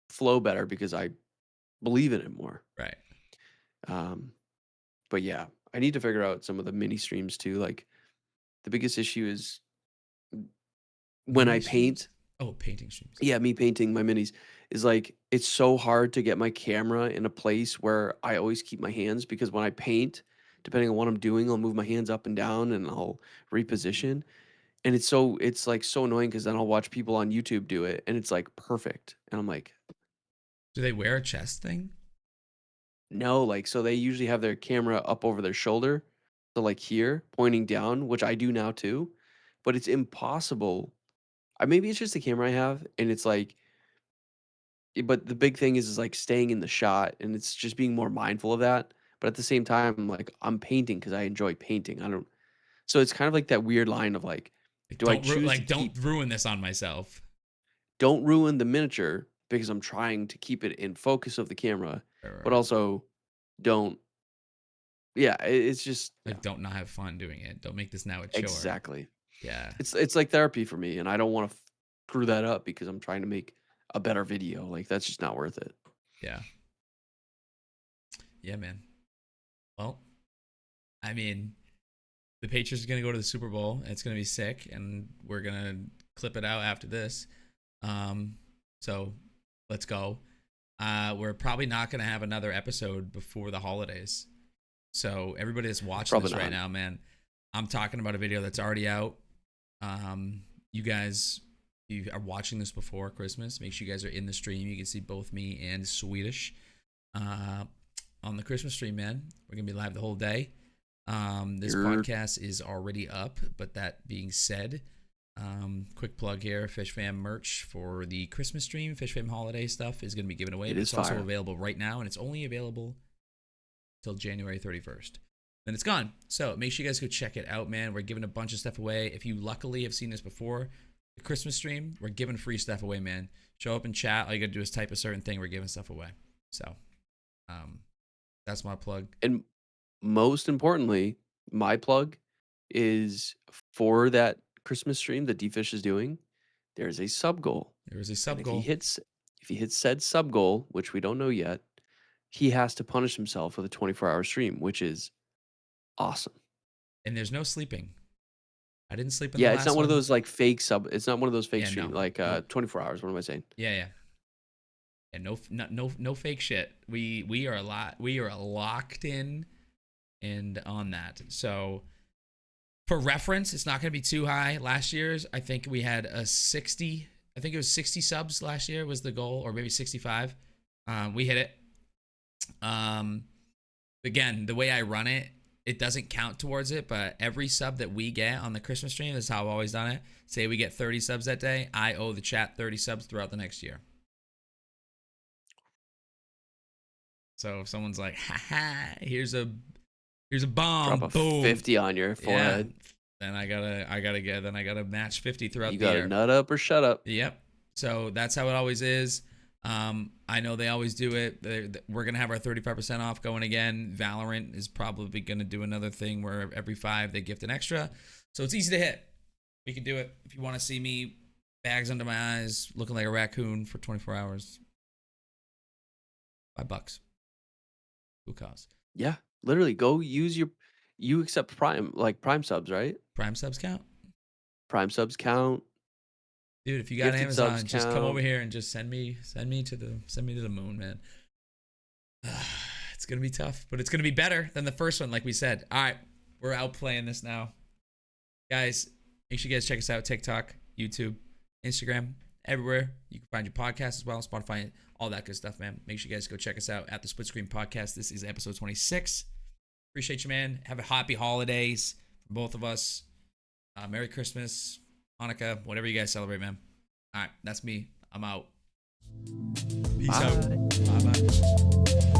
Speaker 2: flow better because I believe in it more.
Speaker 1: Right.
Speaker 2: Um, but yeah, I need to figure out some of the mini streams too. Like the biggest issue is when I
Speaker 1: Mini
Speaker 2: paint.
Speaker 1: streams. Oh, painting streams.
Speaker 2: Yeah, me painting my minis is like it's so hard to get my camera in a place where I always keep my hands because when I paint, depending on what I'm doing, I'll move my hands up and down and I'll reposition. And it's like so annoying because then I'll watch people on YouTube do it and it's like perfect. And I'm like,
Speaker 1: Do they wear a chest thing?
Speaker 2: no, like so they usually have their camera up over their shoulder. So like here, pointing down, which I do now too. But it's impossible. Maybe it's just the camera I have, and it's like but the big thing is like staying in the shot and it's just being more mindful of that. But at the same time, like I'm painting because I enjoy painting. I don't so it's kind of like that weird line of like,
Speaker 1: Like
Speaker 2: do I choose to
Speaker 1: don't
Speaker 2: keep
Speaker 1: ruin this on myself.
Speaker 2: don't ruin the miniature because I'm trying to keep it in focus of the camera,
Speaker 1: Right, right,
Speaker 2: but
Speaker 1: right.
Speaker 2: also don't yeah, it's just yeah,
Speaker 1: Like don't not have fun doing it. Don't make this now a chore.
Speaker 2: exactly.
Speaker 1: Yeah.
Speaker 2: It's like therapy for me and I don't want to screw that up because I'm trying to make a better video. Like that's just not worth it.
Speaker 1: Yeah. Yeah, man. Well, I mean, the Patriots are gonna go to the Super Bowl. And it's gonna be sick, and we're gonna clip it out after this. Um, so let's go. We're probably not gonna have another episode before the holidays. So everybody that's watching
Speaker 2: Probably
Speaker 1: this right
Speaker 2: not.
Speaker 1: now, man, I'm talking about a video that's already out. You guys, if you are watching this before Christmas, make sure you guys are in the stream. You can see both me and Swedish uh, on the Christmas stream, man. We're gonna be live the whole day. This
Speaker 2: You're
Speaker 1: podcast is already up, but that being said, quick plug here: Fish Fam merch for the Christmas stream. Fish Fam holiday stuff is going to be given away,
Speaker 2: it
Speaker 1: but
Speaker 2: is
Speaker 1: it's also
Speaker 2: fire.
Speaker 1: available right now, and it's only available till January 31st. Then it's gone. So make sure you guys go check it out, man. We're giving a bunch of stuff away. If you luckily have seen this before, the Christmas stream, we're giving free stuff away, man. Show up in chat. All you gotta do is type a certain thing. We're giving stuff away. So, um, that's my plug.
Speaker 2: And most importantly, my plug is for that Christmas stream that D-Fish is doing, there's a sub goal.
Speaker 1: There was a
Speaker 2: And
Speaker 1: sub goal,
Speaker 2: if he hits said sub goal, which we don't know yet, he has to punish himself with a 24-hour stream, which is awesome.
Speaker 1: and there's no sleeping. I didn't sleep in the
Speaker 2: Yeah, it's not
Speaker 1: last
Speaker 2: one of
Speaker 1: one.
Speaker 2: those like fake sub. It's not one of those fake
Speaker 1: Yeah, no,
Speaker 2: stream like
Speaker 1: nope.
Speaker 2: 24 hours. What am I saying?
Speaker 1: Yeah, yeah. And no fake shit. We are a lot. We are locked in and on that. So For reference, it's not going to be too high. Last year's, I think we had a 60. I think it was 60 subs last year was the goal, or maybe 65. We hit it. Again, the way I run it, it doesn't count towards it, but every sub that we get on the Christmas stream, this is how I've always done it. Say we get 30 subs that day, I owe the chat 30 subs throughout the next year. So if someone's like, haha, here's a bomb,
Speaker 2: Drop a
Speaker 1: boom,
Speaker 2: 50 on your forehead.
Speaker 1: then I gotta match 50 throughout
Speaker 2: You
Speaker 1: the
Speaker 2: got
Speaker 1: year.
Speaker 2: to nut up or shut up.
Speaker 1: Yep. So that's how it always is. I know they always do it. We're gonna have our 35% off going again. Valorant is probably gonna do another thing where every 5 they gift an extra. So it's easy to hit. We can do it. If you want to see me, bags under my eyes, looking like a raccoon for 24 hours, $5. Who cares?
Speaker 2: Yeah, literally go use you accept Prime, like Prime subs, right?
Speaker 1: Prime subs count,
Speaker 2: Prime subs count.
Speaker 1: dude. If you got
Speaker 2: Gifted
Speaker 1: Amazon,
Speaker 2: subs
Speaker 1: just come
Speaker 2: count.
Speaker 1: over here and just send me to the moon, man. It's gonna be tough, but it's gonna be better than the first one, like we said. All right, we're outplaying this now, guys. Make sure you guys check us out: TikTok, YouTube, Instagram, everywhere. You can find your podcast as well, Spotify, all that good stuff, man. Make sure you guys go check us out at the Split Screen Podcast. This is episode 26. Appreciate you, man. Have a happy holidays from both of us. Merry Christmas, Hanukkah, whatever you guys celebrate, man. All right, that's me. I'm out. Peace out. Bye-bye.